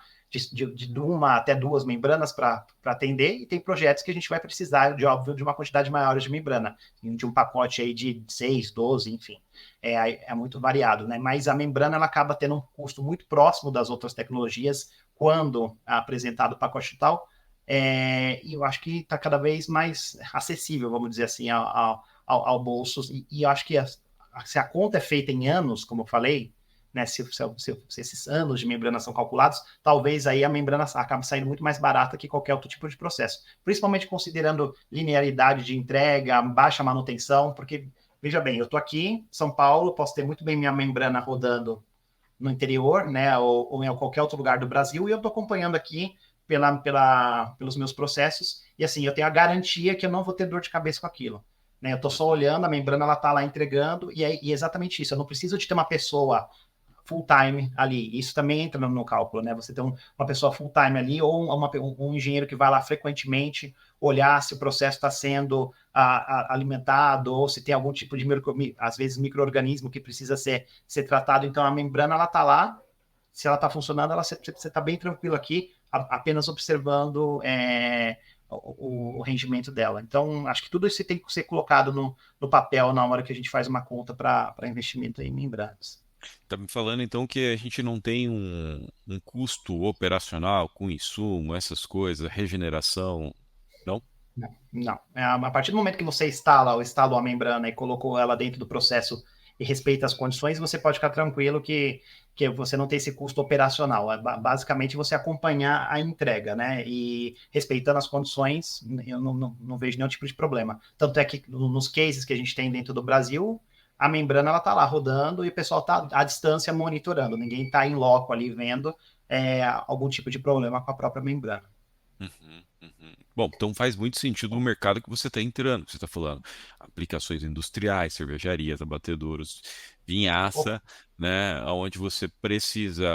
até duas membranas para atender, e tem projetos que a gente vai precisar, óbvio, de uma quantidade maior de membrana, de um pacote aí de 6, 12, enfim. É muito variado, né? Mas a membrana ela acaba tendo um custo muito próximo das outras tecnologias quando apresentado o pacote tal, e eu acho que está cada vez mais acessível, vamos dizer assim, ao bolso, e eu acho que se a conta é feita em anos, como eu falei, né, se esses anos de membrana são calculados, talvez aí a membrana acabe saindo muito mais barata que qualquer outro tipo de processo. Principalmente considerando linearidade de entrega, baixa manutenção, porque, veja bem, eu estou aqui em São Paulo, posso ter muito bem minha membrana rodando no interior, né, ou em qualquer outro lugar do Brasil, e eu estou acompanhando aqui pelos meus processos, e assim, eu tenho a garantia que eu não vou ter dor de cabeça com aquilo. Né? Eu estou só olhando, a membrana ela está lá entregando, e é exatamente isso. Eu não preciso de ter uma pessoa full time ali. Isso também entra no cálculo, né? Você tem uma pessoa full time ali ou um engenheiro que vai lá frequentemente olhar se o processo está sendo alimentado ou se tem algum tipo de, às vezes, micro-organismo que precisa ser tratado. Então, a membrana, ela está lá. Se ela está funcionando, você está bem tranquilo aqui, apenas observando o rendimento dela. Então, acho que tudo isso tem que ser colocado no papel na hora que a gente faz uma conta para investimento em membranas. Tá me falando então que a gente não tem um custo operacional com insumo, essas coisas, regeneração, não? Não, não. A partir do momento que você instalou a membrana e colocou ela dentro do processo e respeita as condições, você pode ficar tranquilo que você não tem esse custo operacional. Basicamente, você acompanhar a entrega, né? E respeitando as condições, eu não vejo nenhum tipo de problema. Tanto é que nos cases que a gente tem dentro do Brasil, a membrana ela está lá rodando e o pessoal está à distância monitorando. Ninguém está em loco ali vendo algum tipo de problema com a própria membrana. Uhum, uhum. Bom, então faz muito sentido no mercado que você está entrando, que você está falando. Aplicações industriais, cervejarias, abatedouros, vinhaça, né? Onde você precisa,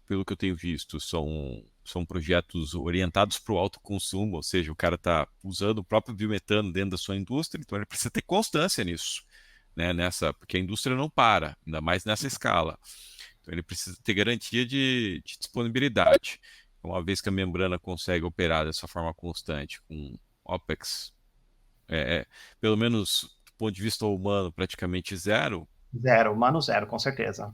pelo que eu tenho visto, são projetos orientados para o alto consumo, ou seja, o cara está usando o próprio biometano dentro da sua indústria, então ele precisa ter constância nisso, né? Porque a indústria não para, ainda mais nessa escala. Então ele precisa ter garantia de disponibilidade. Uma vez que a membrana consegue operar dessa forma constante, com OPEX, é, é, pelo menos do ponto de vista humano, praticamente zero, Zero, humano zero, com certeza.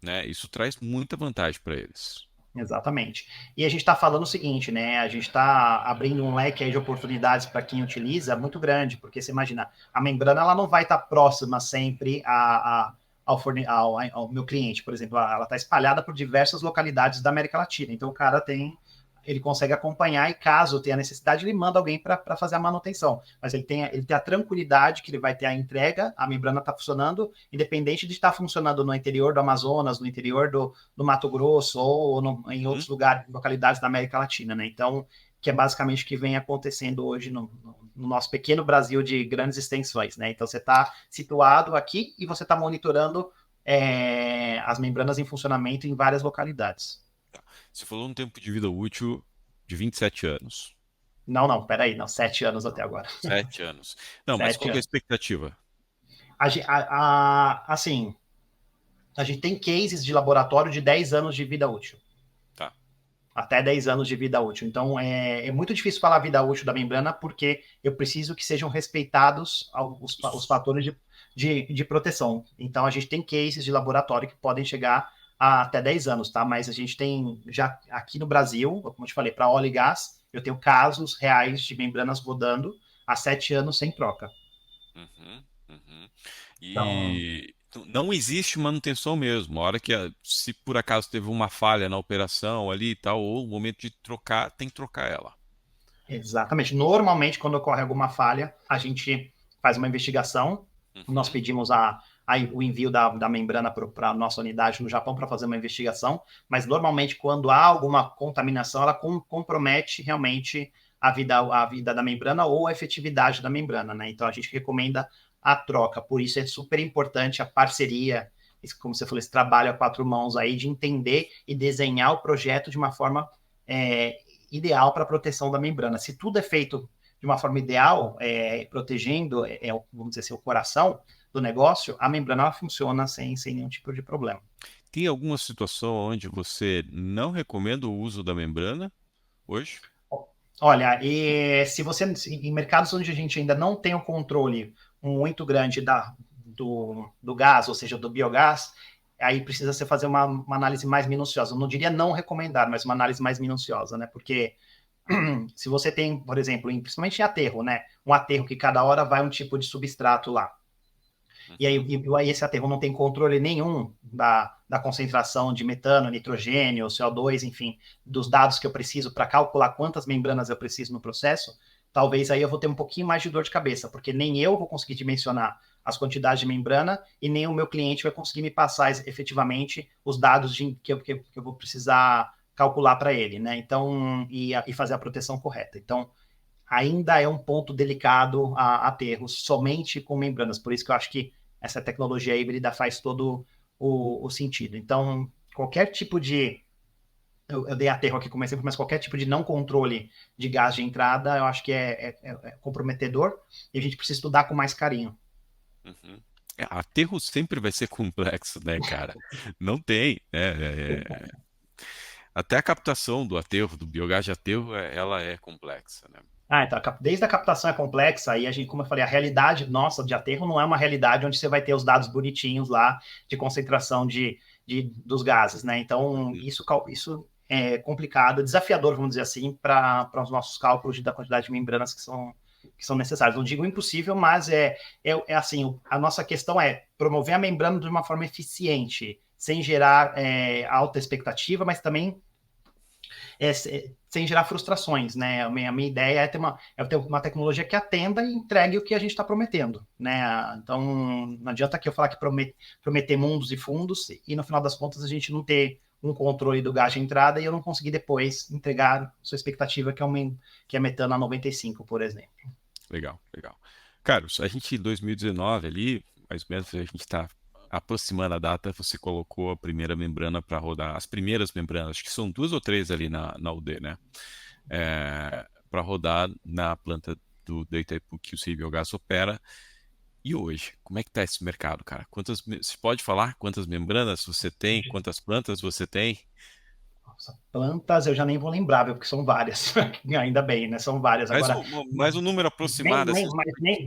né? Isso traz muita vantagem para eles. Exatamente. E a gente está falando o seguinte, né? A gente está abrindo um leque aí de oportunidades para quem utiliza muito grande, porque você imagina, a membrana ela não vai estar próxima sempre ao meu cliente, por exemplo, ela está espalhada por diversas localidades da América Latina. Então o cara ele consegue acompanhar e caso tenha necessidade, ele manda alguém para fazer a manutenção. Mas ele tem a tranquilidade que ele vai ter a entrega, a membrana está funcionando, independente de estar funcionando no interior do Amazonas, no interior do Mato Grosso ou em Uhum. outros lugares, localidades da América Latina, né? Então, que é basicamente o que vem acontecendo hoje no nosso pequeno Brasil de grandes extensões, né? Então, você está situado aqui e você está monitorando as membranas em funcionamento em várias localidades. Você falou um tempo de vida útil de 27 anos. Não, peraí, não, 7 anos até agora. 7 anos. Não, mas Sete qual que é a anos. expectativa? Assim, a gente tem cases de laboratório de 10 anos de vida útil. Tá. Até 10 anos de vida útil. Então, é muito difícil falar vida útil da membrana, porque eu preciso que sejam respeitados os fatores de proteção. Então, a gente tem cases de laboratório que podem chegar a até 10 anos, tá? Mas a gente tem, já aqui no Brasil, como eu te falei, para óleo e gás, eu tenho casos reais de membranas rodando há 7 anos sem troca. Uhum, uhum. Então, E não existe manutenção mesmo. A hora que, se por acaso teve uma falha na operação ali e tal, ou o momento de trocar, tem que trocar ela. exatamente. Normalmente, quando ocorre alguma falha, a gente faz uma investigação. Nós Uhum, pedimos o envio da membrana para a nossa unidade no Japão para fazer uma investigação, mas normalmente, quando há alguma contaminação, ela compromete realmente a vida da membrana ou a efetividade da membrana, né? Então, a gente recomenda a troca. Por isso, é super importante a parceria, como você falou, esse trabalho a quatro mãos aí, de entender e desenhar o projeto de uma forma é, ideal para a proteção da membrana. Se tudo é feito de uma forma ideal, protegendo, vamos dizer assim, o coração, do negócio, a membrana ela funciona sem nenhum tipo de problema. Tem alguma situação onde você não recomenda o uso da membrana hoje? Olha, e se você em mercados onde a gente ainda não tem o controle muito grande do gás, ou seja, do biogás, aí precisa você fazer uma análise mais minuciosa. Eu não diria não recomendar, mas uma análise mais minuciosa, né? Porque se você tem, por exemplo, principalmente em aterro, né? Um aterro que cada hora vai um tipo de substrato lá. Uhum. E aí esse aterro não tem controle nenhum da concentração de metano, nitrogênio, CO2, enfim, dos dados que eu preciso para calcular quantas membranas eu preciso no processo, talvez aí eu vou ter um pouquinho mais de dor de cabeça, porque nem eu vou conseguir dimensionar as quantidades de membrana e nem o meu cliente vai conseguir me passar efetivamente os dados que eu vou precisar calcular para ele, né? Então, e fazer a proteção correta. Então, ainda é um ponto delicado a aterros somente com membranas. Por isso que eu acho que essa tecnologia híbrida faz todo o sentido. Então, qualquer tipo de. Eu dei aterro aqui como exemplo, mas qualquer tipo de não controle de gás de entrada, eu acho que é comprometedor e a gente precisa estudar com mais carinho. Uhum. Aterro sempre vai ser complexo, né, cara? Não tem, né? Até a captação do aterro, do biogás de aterro, ela é complexa, né? Ah, então, desde a captação é complexa, e a gente, como eu falei, a realidade nossa de aterro não é uma realidade onde você vai ter os dados bonitinhos lá de concentração dos gases, né? Então, Uhum. isso é complicado, desafiador, vamos dizer assim, para os nossos cálculos da quantidade de membranas que são necessárias. Não digo impossível, mas é assim, a nossa questão é promover a membrana de uma forma eficiente, sem gerar alta expectativa, mas também sem gerar frustrações, né? A minha ideia é ter uma tecnologia que atenda e entregue o que a gente está prometendo, né? Então, não adianta aqui eu falar que prometer mundos e fundos e no final das contas a gente não ter um controle do gás de entrada e eu não conseguir depois entregar sua expectativa que é metano a 95, por exemplo. Legal, legal. Carlos, a gente em 2019 ali, mais ou menos, a gente está aproximando a data, você colocou a primeira membrana para rodar, as primeiras membranas, acho que são duas ou três ali na UD, né? Para rodar na planta do Itaipu que o Civil Biogás opera. E hoje, como é que tá esse mercado, cara? Você pode falar quantas membranas você tem, quantas plantas você tem? Nossa, plantas eu já nem vou lembrar, viu, porque são várias, ainda bem, né? São várias. Agora, Mais um número aproximado, assim,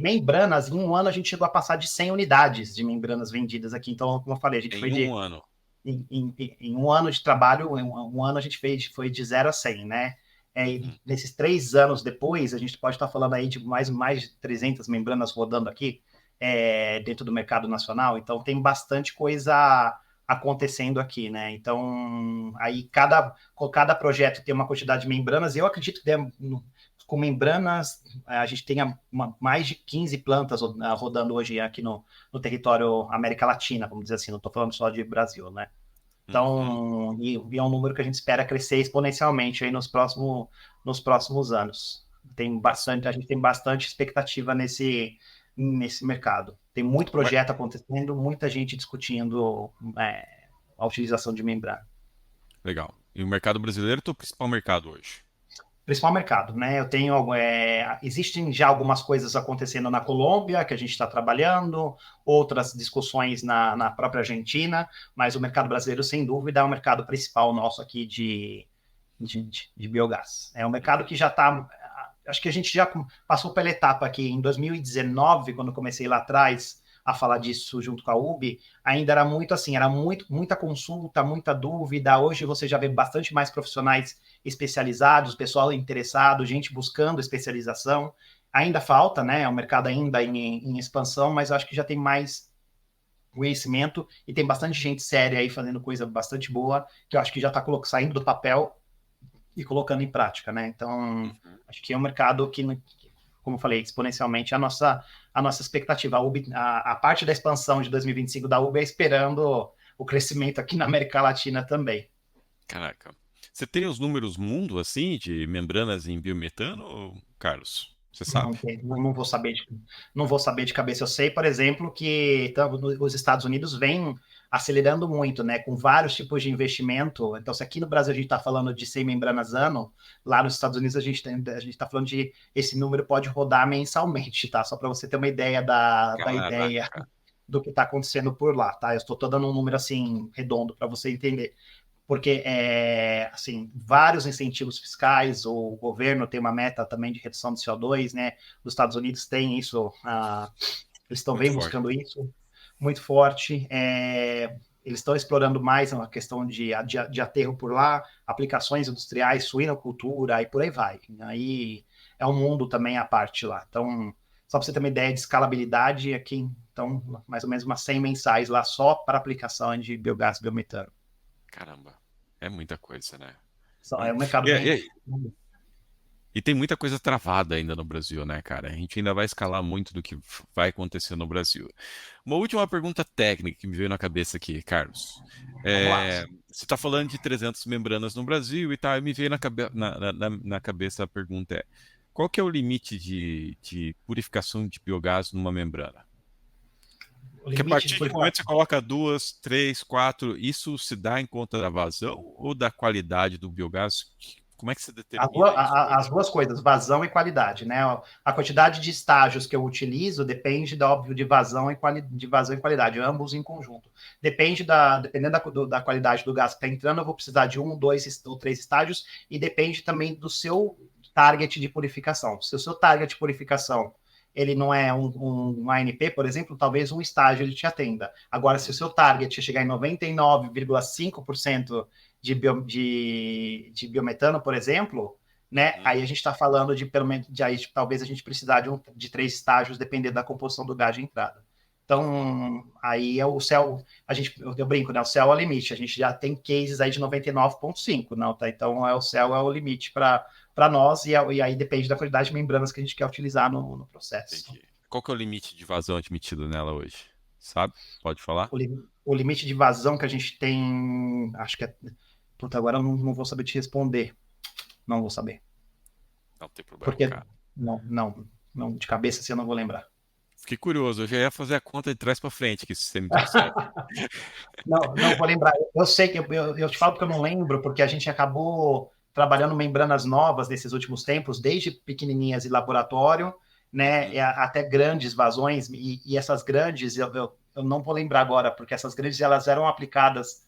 membranas, em um ano a gente chegou a passar de 100 unidades de membranas vendidas aqui. Então, como eu falei, a gente foi em um ano. em um ano de trabalho, em um ano a gente foi de 0 a 100, né? Uhum. Nesses 3 anos depois, a gente pode estar falando aí de mais de 300 membranas rodando aqui dentro do mercado nacional. Então, tem bastante coisa acontecendo aqui, né? Então, aí cada projeto tem uma quantidade de membranas, e eu acredito que com membranas a gente tenha mais de 15 plantas rodando hoje aqui no território América Latina, vamos dizer assim, não estou falando só de Brasil, né? Uhum. Então, e é um número que a gente espera crescer exponencialmente aí nos próximos anos. A gente tem bastante expectativa nesse mercado. Tem muito projeto acontecendo, muita gente discutindo a utilização de membrana. Legal. E o mercado brasileiro é o principal mercado hoje. Principal mercado, né? Existem já algumas coisas acontecendo na Colômbia que a gente está trabalhando, outras discussões na própria Argentina, mas o mercado brasileiro, sem dúvida, é o mercado principal nosso aqui de biogás. É um mercado que já está. Acho que a gente já passou pela etapa aqui em 2019, quando eu comecei lá atrás a falar disso junto com a UB, ainda era muito assim, muita consulta, muita dúvida. Hoje você já vê bastante mais profissionais especializados, pessoal interessado, gente buscando especialização. Ainda falta, né? É um mercado ainda em expansão, mas eu acho que já tem mais conhecimento e tem bastante gente séria aí fazendo coisa bastante boa, que eu acho que já está saindo do papel e colocando em prática, né? Então, Uhum. acho que é um mercado que, como eu falei, exponencialmente a nossa expectativa. A parte da expansão de 2025 da Uber é esperando o crescimento aqui na América Latina também. Caraca. Você tem os números mundo, assim, de membranas em biometano, Carlos? Você sabe? Não vou saber não vou saber de cabeça. Eu sei, por exemplo, que os Estados Unidos vêm acelerando muito, né, com vários tipos de investimento. Então, se aqui no Brasil a gente está falando de 100 membranas ano, lá nos Estados Unidos a gente está falando esse número pode rodar mensalmente, tá? Só para você ter uma ideia da ideia Caraca. do que está acontecendo por lá, tá? Eu estou dando um número assim redondo para você entender, porque assim, vários incentivos fiscais, o governo tem uma meta também de redução de CO2, né? Os Estados Unidos têm isso, eles estão Muito bem forte. buscando isso, muito forte. Eles estão explorando mais a questão de aterro por lá, aplicações industriais, suinocultura e por aí vai. Aí é um mundo também à parte lá. Então, só para você ter uma ideia de escalabilidade, aqui, então, mais ou menos umas 100 mensais lá só para aplicação de biogás, biometano. Caramba, é muita coisa, né? É um mercado E, bem. e- e tem muita coisa travada ainda no Brasil, né, cara? A gente ainda vai escalar muito do que vai acontecer no Brasil. Uma última pergunta técnica que me veio na cabeça aqui, Carlos. Vamos lá. Você está falando de 300 membranas no Brasil e tal, e me veio na cabeça a pergunta qual que é o limite de purificação de biogás numa membrana? O Porque a limite de partir do momento que você purificação. coloca duas, três, quatro, isso se dá em conta da vazão ou da qualidade do biogás? Como é que você determina isso As hoje? duas coisas, vazão e qualidade, né? A quantidade de estágios que eu utilizo depende, óbvio, de vazão e qualidade, ambos em conjunto. Dependendo da qualidade do gás que está entrando, eu vou precisar de um, dois ou três estágios, e depende também do seu target de purificação. Se o seu target de purificação ele não é um ANP, por exemplo, talvez um estágio ele te atenda. Agora, se o seu target é chegar em 99,5% de biometano, por exemplo, né? Uhum. Aí a gente está falando de pelo menos aí, talvez a gente precisar de 3 estágios, dependendo da composição do gás de entrada. Uhum. Então, aí é o céu, eu brinco, né? O céu é o limite. A gente já tem cases aí de 99,5, não, tá? Então, o céu é o limite para nós, e aí depende da quantidade de membranas que a gente quer utilizar no processo. Entendi. Qual que é o limite de vazão admitido nela hoje? Sabe? Pode falar? O limite de vazão que a gente tem, acho que é. Puta, agora eu não vou saber te responder. Não vou saber. Não tem problema, Porque cara. não, de cabeça assim eu não vou lembrar. Fiquei curioso, eu já ia fazer a conta de trás para frente que você me trouxer. Não vou lembrar. Eu sei que eu te falo porque eu não lembro, porque a gente acabou trabalhando membranas novas nesses últimos tempos, desde pequenininhas e laboratório, né, Uhum. até grandes vazões, e essas grandes, eu não vou lembrar agora, porque essas grandes elas eram aplicadas,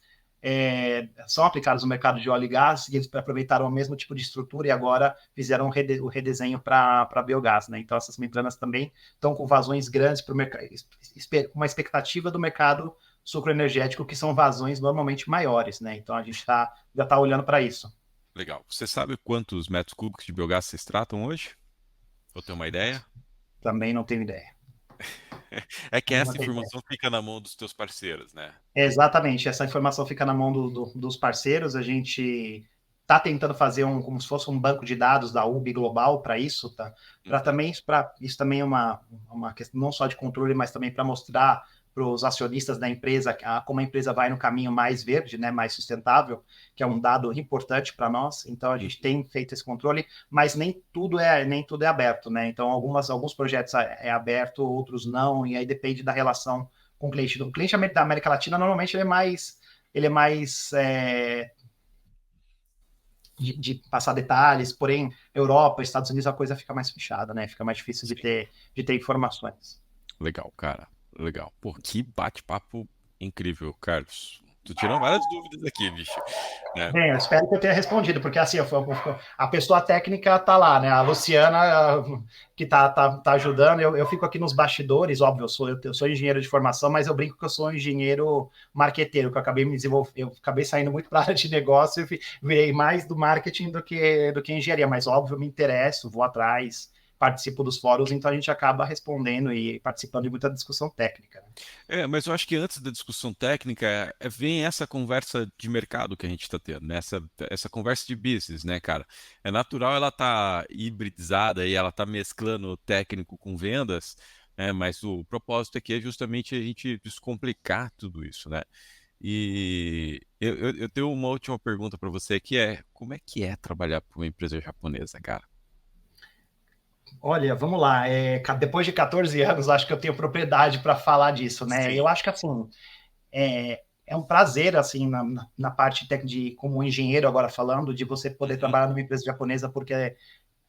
são aplicadas no mercado de óleo e gás, e eles aproveitaram o mesmo tipo de estrutura e agora fizeram o redesenho para biogás, né? Então essas membranas também estão com vazões grandes para o mercado, uma expectativa do mercado sucroenergético, que são vazões normalmente maiores, né? Então a gente já está olhando para isso. Legal. Você sabe quantos metros cúbicos de biogás vocês tratam hoje? Ou tem uma ideia? Também não tenho ideia. É que Também não essa tenho ideia. informação fica na mão dos teus parceiros, né? Exatamente, essa informação fica na mão dos parceiros. A gente está tentando fazer como se fosse um banco de dados da UB global para isso, tá? Uhum. Para isso também é uma questão não só de controle, mas também para mostrar para os acionistas da empresa como a empresa vai no caminho mais verde, né, mais sustentável, que é um dado importante para nós. Então a gente Uhum. tem feito esse controle, mas nem tudo é aberto, né? Então alguns projetos é aberto, outros não, e aí depende da relação com o cliente. O cliente da América Latina, normalmente, ele é mais de passar detalhes, porém, Europa, Estados Unidos, a coisa fica mais fechada, né? Fica mais difícil Sim. de ter informações. Legal, cara. Legal. Pô, que bate-papo incrível, Carlos. Tô tirando várias dúvidas aqui, bicho. Né? Bem, eu espero que eu tenha respondido, porque assim, a pessoa técnica tá lá, né? A Luciana, que tá ajudando, eu fico aqui nos bastidores, óbvio, eu sou engenheiro de formação, mas eu brinco que eu sou um engenheiro marqueteiro, que eu acabei me desenvolvendo, eu acabei saindo muito para a área de negócio e virei mais do marketing do que engenharia, mas óbvio, eu me interesso, vou atrás, participo dos fóruns, então a gente acaba respondendo e participando de muita discussão técnica, né? Mas eu acho que antes da discussão técnica, vem essa conversa de mercado que a gente está tendo, né? Essa conversa de business, né, cara? É natural ela tá hibridizada e ela tá mesclando o técnico com vendas, né? Mas o propósito aqui é justamente a gente descomplicar tudo isso, né? E eu tenho uma última pergunta para você que é, como é que é trabalhar para uma empresa japonesa, cara? Olha, vamos lá. Depois de 14 anos, acho que eu tenho propriedade para falar disso, né? Sim. Eu acho que assim é um prazer assim na parte como engenheiro agora falando de você poder Uhum. trabalhar numa empresa japonesa, porque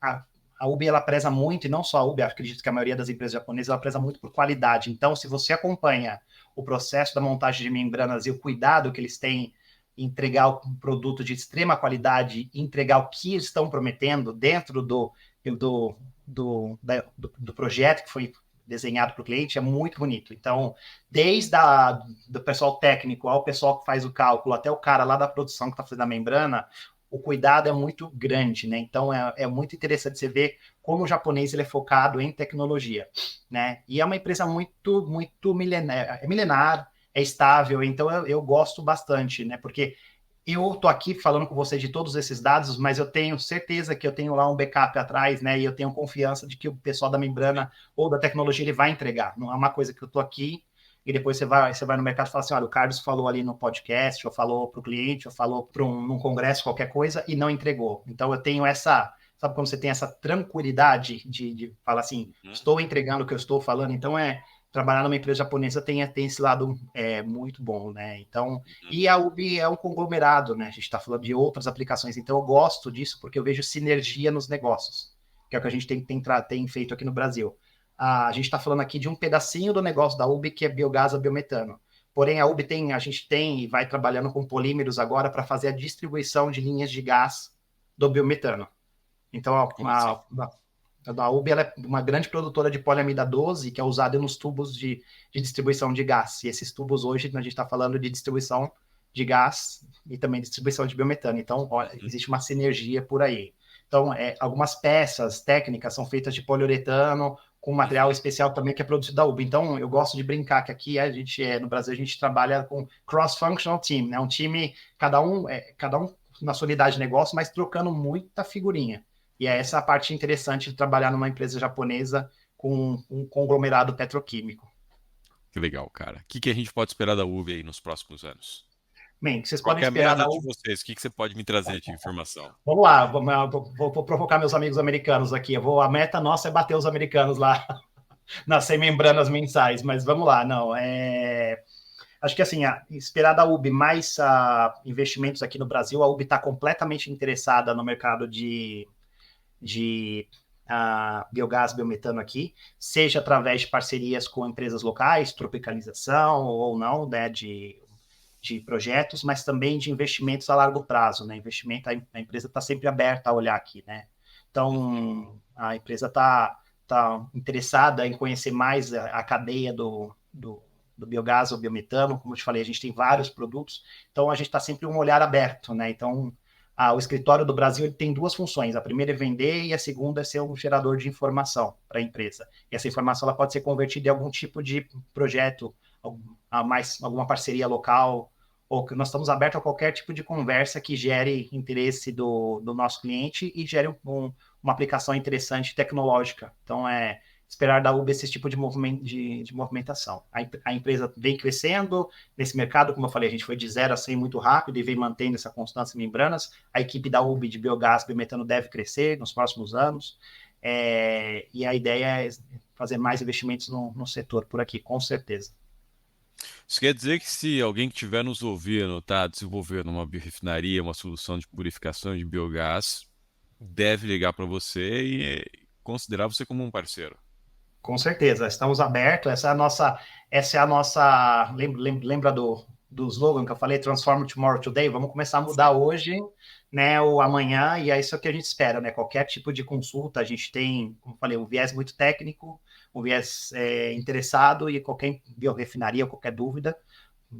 a, a UB ela preza muito, e não só a UB, acredito que a maioria das empresas japonesas ela preza muito por qualidade. Então, se você acompanha o processo da montagem de membranas e o cuidado que eles têm em entregar um produto de extrema qualidade, entregar o que estão prometendo dentro do projeto que foi desenhado para o cliente, é muito bonito. Então, desde do pessoal técnico ao pessoal que faz o cálculo, até o cara lá da produção que está fazendo a membrana, o cuidado é muito grande, né? Então, é muito interessante você ver como o japonês ele é focado em tecnologia, né? E é uma empresa muito milenar, é estável, então eu gosto bastante, né? Porque eu tô aqui falando com você de todos esses dados, mas eu tenho certeza que eu tenho lá um backup atrás, né? E eu tenho confiança de que o pessoal da membrana ou da tecnologia ele vai entregar. Não é uma coisa que eu tô aqui e depois você vai no mercado e fala assim: olha, o Carlos falou ali no podcast, ou falou para o cliente, ou falou para num congresso, qualquer coisa, e não entregou. Então eu tenho essa. Sabe quando você tem essa tranquilidade de falar assim, estou entregando o que eu estou falando? Então trabalhar numa empresa japonesa tem esse lado muito bom, né? Então, e a UB é um conglomerado, né? A gente está falando de outras aplicações, então eu gosto disso porque eu vejo sinergia nos negócios, que é o que a gente tem feito aqui no Brasil. A gente está falando aqui de um pedacinho do negócio da UB que é biogás a biometano. Porém, a gente tem e vai trabalhando com polímeros agora para fazer a distribuição de linhas de gás do biometano. Então, Como assim? a UB ela é uma grande produtora de poliamida 12, que é usada nos tubos de distribuição de gás. E esses tubos hoje, a gente está falando de distribuição de gás e também distribuição de biometano. Então, olha, existe uma sinergia por aí. Então, algumas peças técnicas são feitas de poliuretano, com material especial também que é produzido da UB. Então, eu gosto de brincar que aqui no Brasil, a gente trabalha com cross-functional team, né? Um time, cada um na sua unidade de negócio, mas trocando muita figurinha. E é essa a parte interessante de trabalhar numa empresa japonesa com um conglomerado petroquímico. Que legal, cara. O que a gente pode esperar da UV aí nos próximos anos? Bem, vocês Qual podem que é a esperar meta da de UB. vocês? O que você pode me trazer de informação? Vamos lá, vou provocar meus amigos americanos aqui. A meta nossa é bater os americanos lá nas 100 membranas mensais, mas vamos lá, não. Acho que assim, esperar da UB mais investimentos aqui no Brasil, a UB está completamente interessada no mercado de biogás, biometano aqui, seja através de parcerias com empresas locais, tropicalização ou não, né, de projetos, mas também de investimentos a largo prazo, né? A empresa está sempre aberta a olhar aqui, né? Então, a empresa tá interessada em conhecer mais a cadeia do biogás ou biometano. Como eu te falei, a gente tem vários produtos, então a gente está sempre um olhar aberto, né? Então, o escritório do Brasil ele tem duas funções. A primeira é vender e a segunda é ser um gerador de informação para a empresa. E essa informação ela pode ser convertida em algum tipo de projeto, alguma parceria local, ou que nós estamos abertos a qualquer tipo de conversa que gere interesse do nosso cliente e gere uma aplicação interessante tecnológica. Então, esperar da UB esse tipo de movimentação. A empresa vem crescendo nesse mercado, como eu falei, a gente foi de 0 a 100 muito rápido e vem mantendo essa constância em membranas. A equipe da UB de biogás, biometano deve crescer nos próximos anos. E a ideia é fazer mais investimentos no setor por aqui, com certeza. Isso quer dizer que se alguém que estiver nos ouvindo está desenvolvendo uma biorefinaria, uma solução de purificação de biogás, deve ligar para você e considerar você como um parceiro. Com certeza, estamos abertos. Essa é a nossa. Lembra do slogan que eu falei, Transform Tomorrow Today? Vamos começar a mudar hoje, né? Ou amanhã, e é isso que a gente espera, né? Qualquer tipo de consulta, a gente tem, como eu falei, um viés muito técnico, um viés interessado, e qualquer biorefinaria, qualquer dúvida,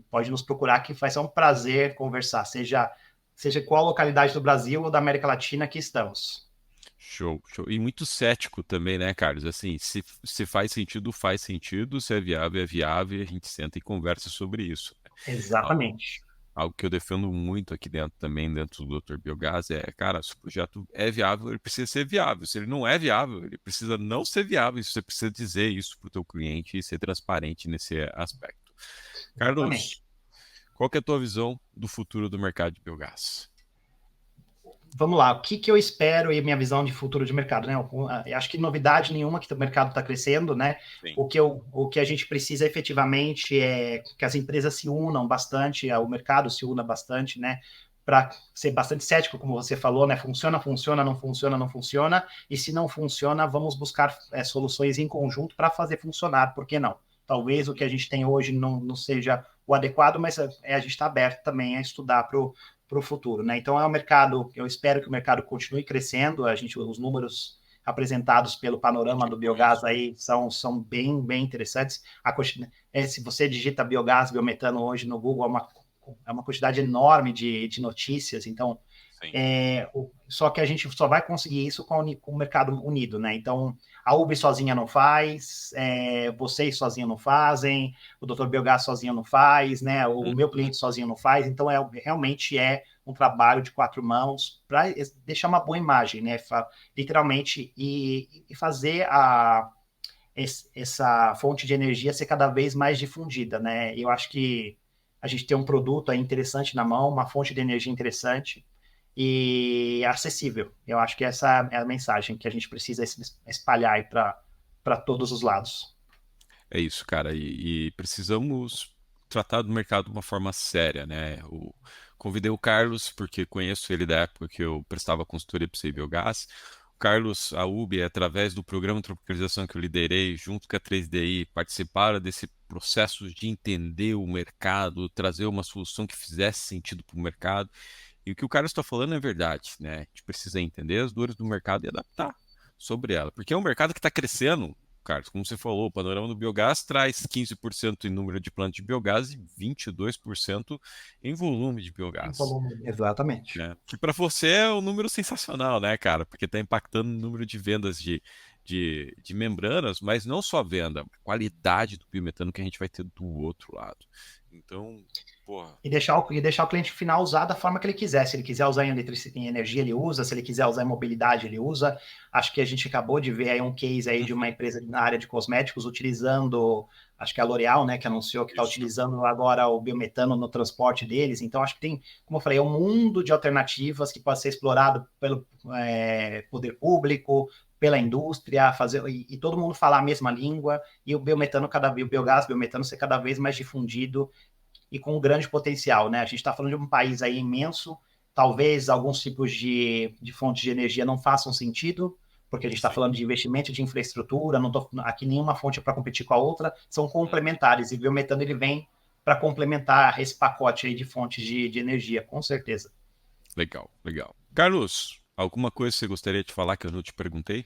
pode nos procurar, que vai ser um prazer conversar, seja qual localidade do Brasil ou da América Latina que estamos. Show, show. E muito cético também, né, Carlos? Assim, se faz sentido, faz sentido. Se é viável, e a gente senta e conversa sobre isso. Al- Exatamente. Algo que eu defendo muito aqui dentro também, dentro do Dr. Biogás, cara, se o projeto é viável, ele precisa ser viável. Se ele não é viável, ele precisa não ser viável. Você precisa dizer isso para o teu cliente e ser transparente nesse aspecto. Exatamente. Carlos, qual que é a tua visão do futuro do mercado de biogás? Vamos lá, o que eu espero e minha visão de futuro de mercado, né? Eu acho que novidade nenhuma que o mercado está crescendo, né? Sim. O que a gente precisa efetivamente é que as empresas se unam bastante, o mercado se una bastante, né? para ser bastante cético, como você falou, né? Funciona, funciona, não funciona, não funciona. E se não funciona, vamos buscar soluções em conjunto para fazer funcionar. Por que não? Talvez o que a gente tem hoje não seja o adequado, mas a gente está aberto também a estudar para o futuro, né? Então é um mercado, eu espero que o mercado continue crescendo. Os números apresentados pelo panorama do biogás aí são bem interessantes. Se você digita biogás, biometano hoje no Google, é uma quantidade enorme de notícias, então só que a gente só vai conseguir isso com o mercado unido, né? Então, a Uber sozinha não faz, vocês sozinhos não fazem, o Dr. Biogás sozinho não faz, né? O meu cliente sozinho não faz, então realmente é um trabalho de quatro mãos para deixar uma boa imagem, né? Literalmente, e fazer essa fonte de energia ser cada vez mais difundida, né? Eu acho que a gente tem um produto aí interessante na mão, uma fonte de energia interessante e acessível. Eu acho que essa é a mensagem que a gente precisa espalhar para todos os lados. É isso, cara. E precisamos tratar do mercado de uma forma séria, né? Convidei o Carlos, porque conheço ele da época que eu prestava consultoria para o Biogás. O Carlos, a UB, através do programa de tropicalização que eu liderei, junto com a 3DI, participaram desse processo de entender o mercado, trazer uma solução que fizesse sentido para o mercado. E o que o Carlos está falando é verdade, né? A gente precisa entender as dores do mercado e adaptar sobre ela. Porque é um mercado que está crescendo, Carlos. Como você falou, o panorama do biogás traz 15% em número de plantas de biogás e 22% em volume de biogás. Exatamente. Né? Que para você é um número sensacional, né, cara? Porque está impactando o número de vendas de membranas, mas não só venda, a qualidade do biometano que a gente vai ter do outro lado. Então, porra. E deixar o cliente final usar da forma que ele quiser. Se ele quiser usar em energia, ele usa. Se ele quiser usar em mobilidade, ele usa. Acho que a gente acabou de ver aí um case aí de uma empresa na área de cosméticos utilizando, acho que é a L'Oréal, né, que anunciou que está utilizando agora o biometano no transporte deles. Então, acho que tem, como eu falei, um mundo de alternativas que pode ser explorado pelo poder público, pela indústria, e todo mundo falar a mesma língua, e o biometano, o biogás, o biometano ser cada vez mais difundido e com um grande potencial, né? A gente está falando de um país aí imenso, talvez alguns tipos de fontes de energia não façam sentido, porque a gente está falando de investimento de infraestrutura, não tô aqui nenhuma fonte para competir com a outra, são complementares, e o biometano ele vem para complementar esse pacote aí de fontes de energia, com certeza. Legal, legal. Carlos, alguma coisa que você gostaria de falar que eu não te perguntei?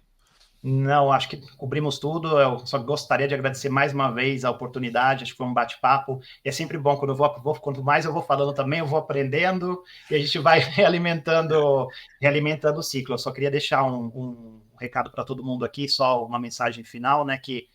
Não, acho que cobrimos tudo. Eu só gostaria de agradecer mais uma vez a oportunidade. Acho que foi um bate-papo. E é sempre bom quando quanto mais eu vou falando também, eu vou aprendendo e a gente vai realimentando o ciclo. Eu só queria deixar um recado para todo mundo aqui, só uma mensagem final, né? Que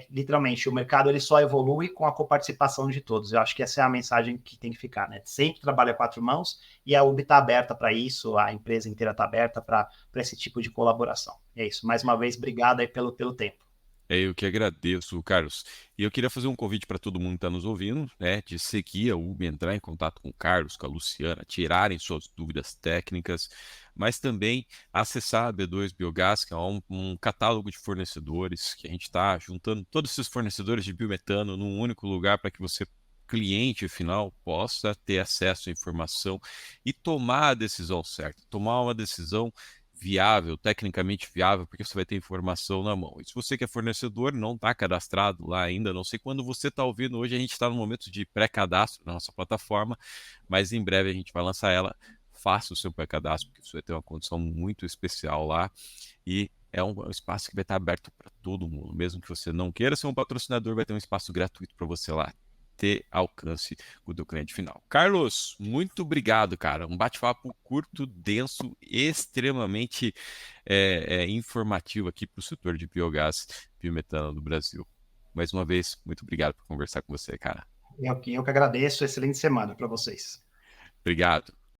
literalmente o mercado ele só evolui com a coparticipação de todos. Eu acho que essa é a mensagem que tem que ficar, né? Sempre trabalha a quatro mãos e a UB está aberta para isso, a empresa inteira está aberta para esse tipo de colaboração. É isso. Mais uma vez, obrigado aí pelo tempo. É eu que agradeço, Carlos. E eu queria fazer um convite para todo mundo que está nos ouvindo, né, de seguir a UB, entrar em contato com o Carlos, com a Luciana, tirarem suas dúvidas técnicas, mas também acessar a B2 Biogás, que é um catálogo de fornecedores, que a gente está juntando todos esses fornecedores de biometano num único lugar para que você cliente final possa ter acesso à informação e tomar a decisão certa, tomar uma decisão viável, tecnicamente viável, porque você vai ter informação na mão. E se você que é fornecedor não está cadastrado lá ainda, não sei quando você está ouvindo hoje, a gente está no momento de pré-cadastro na nossa plataforma, mas em breve a gente vai lançar ela. Faça o seu pré-cadastro, porque você vai ter uma condição muito especial lá e é um espaço que vai estar aberto para todo mundo. Mesmo que você não queira ser um patrocinador, vai ter um espaço gratuito para você lá ter alcance com o teu cliente final. Carlos, muito obrigado, cara. Um bate-papo curto, denso, extremamente informativo aqui para o setor de biogás biometano do Brasil. Mais uma vez, muito obrigado por conversar com você, cara. Eu que agradeço. Excelente semana para vocês. Obrigado.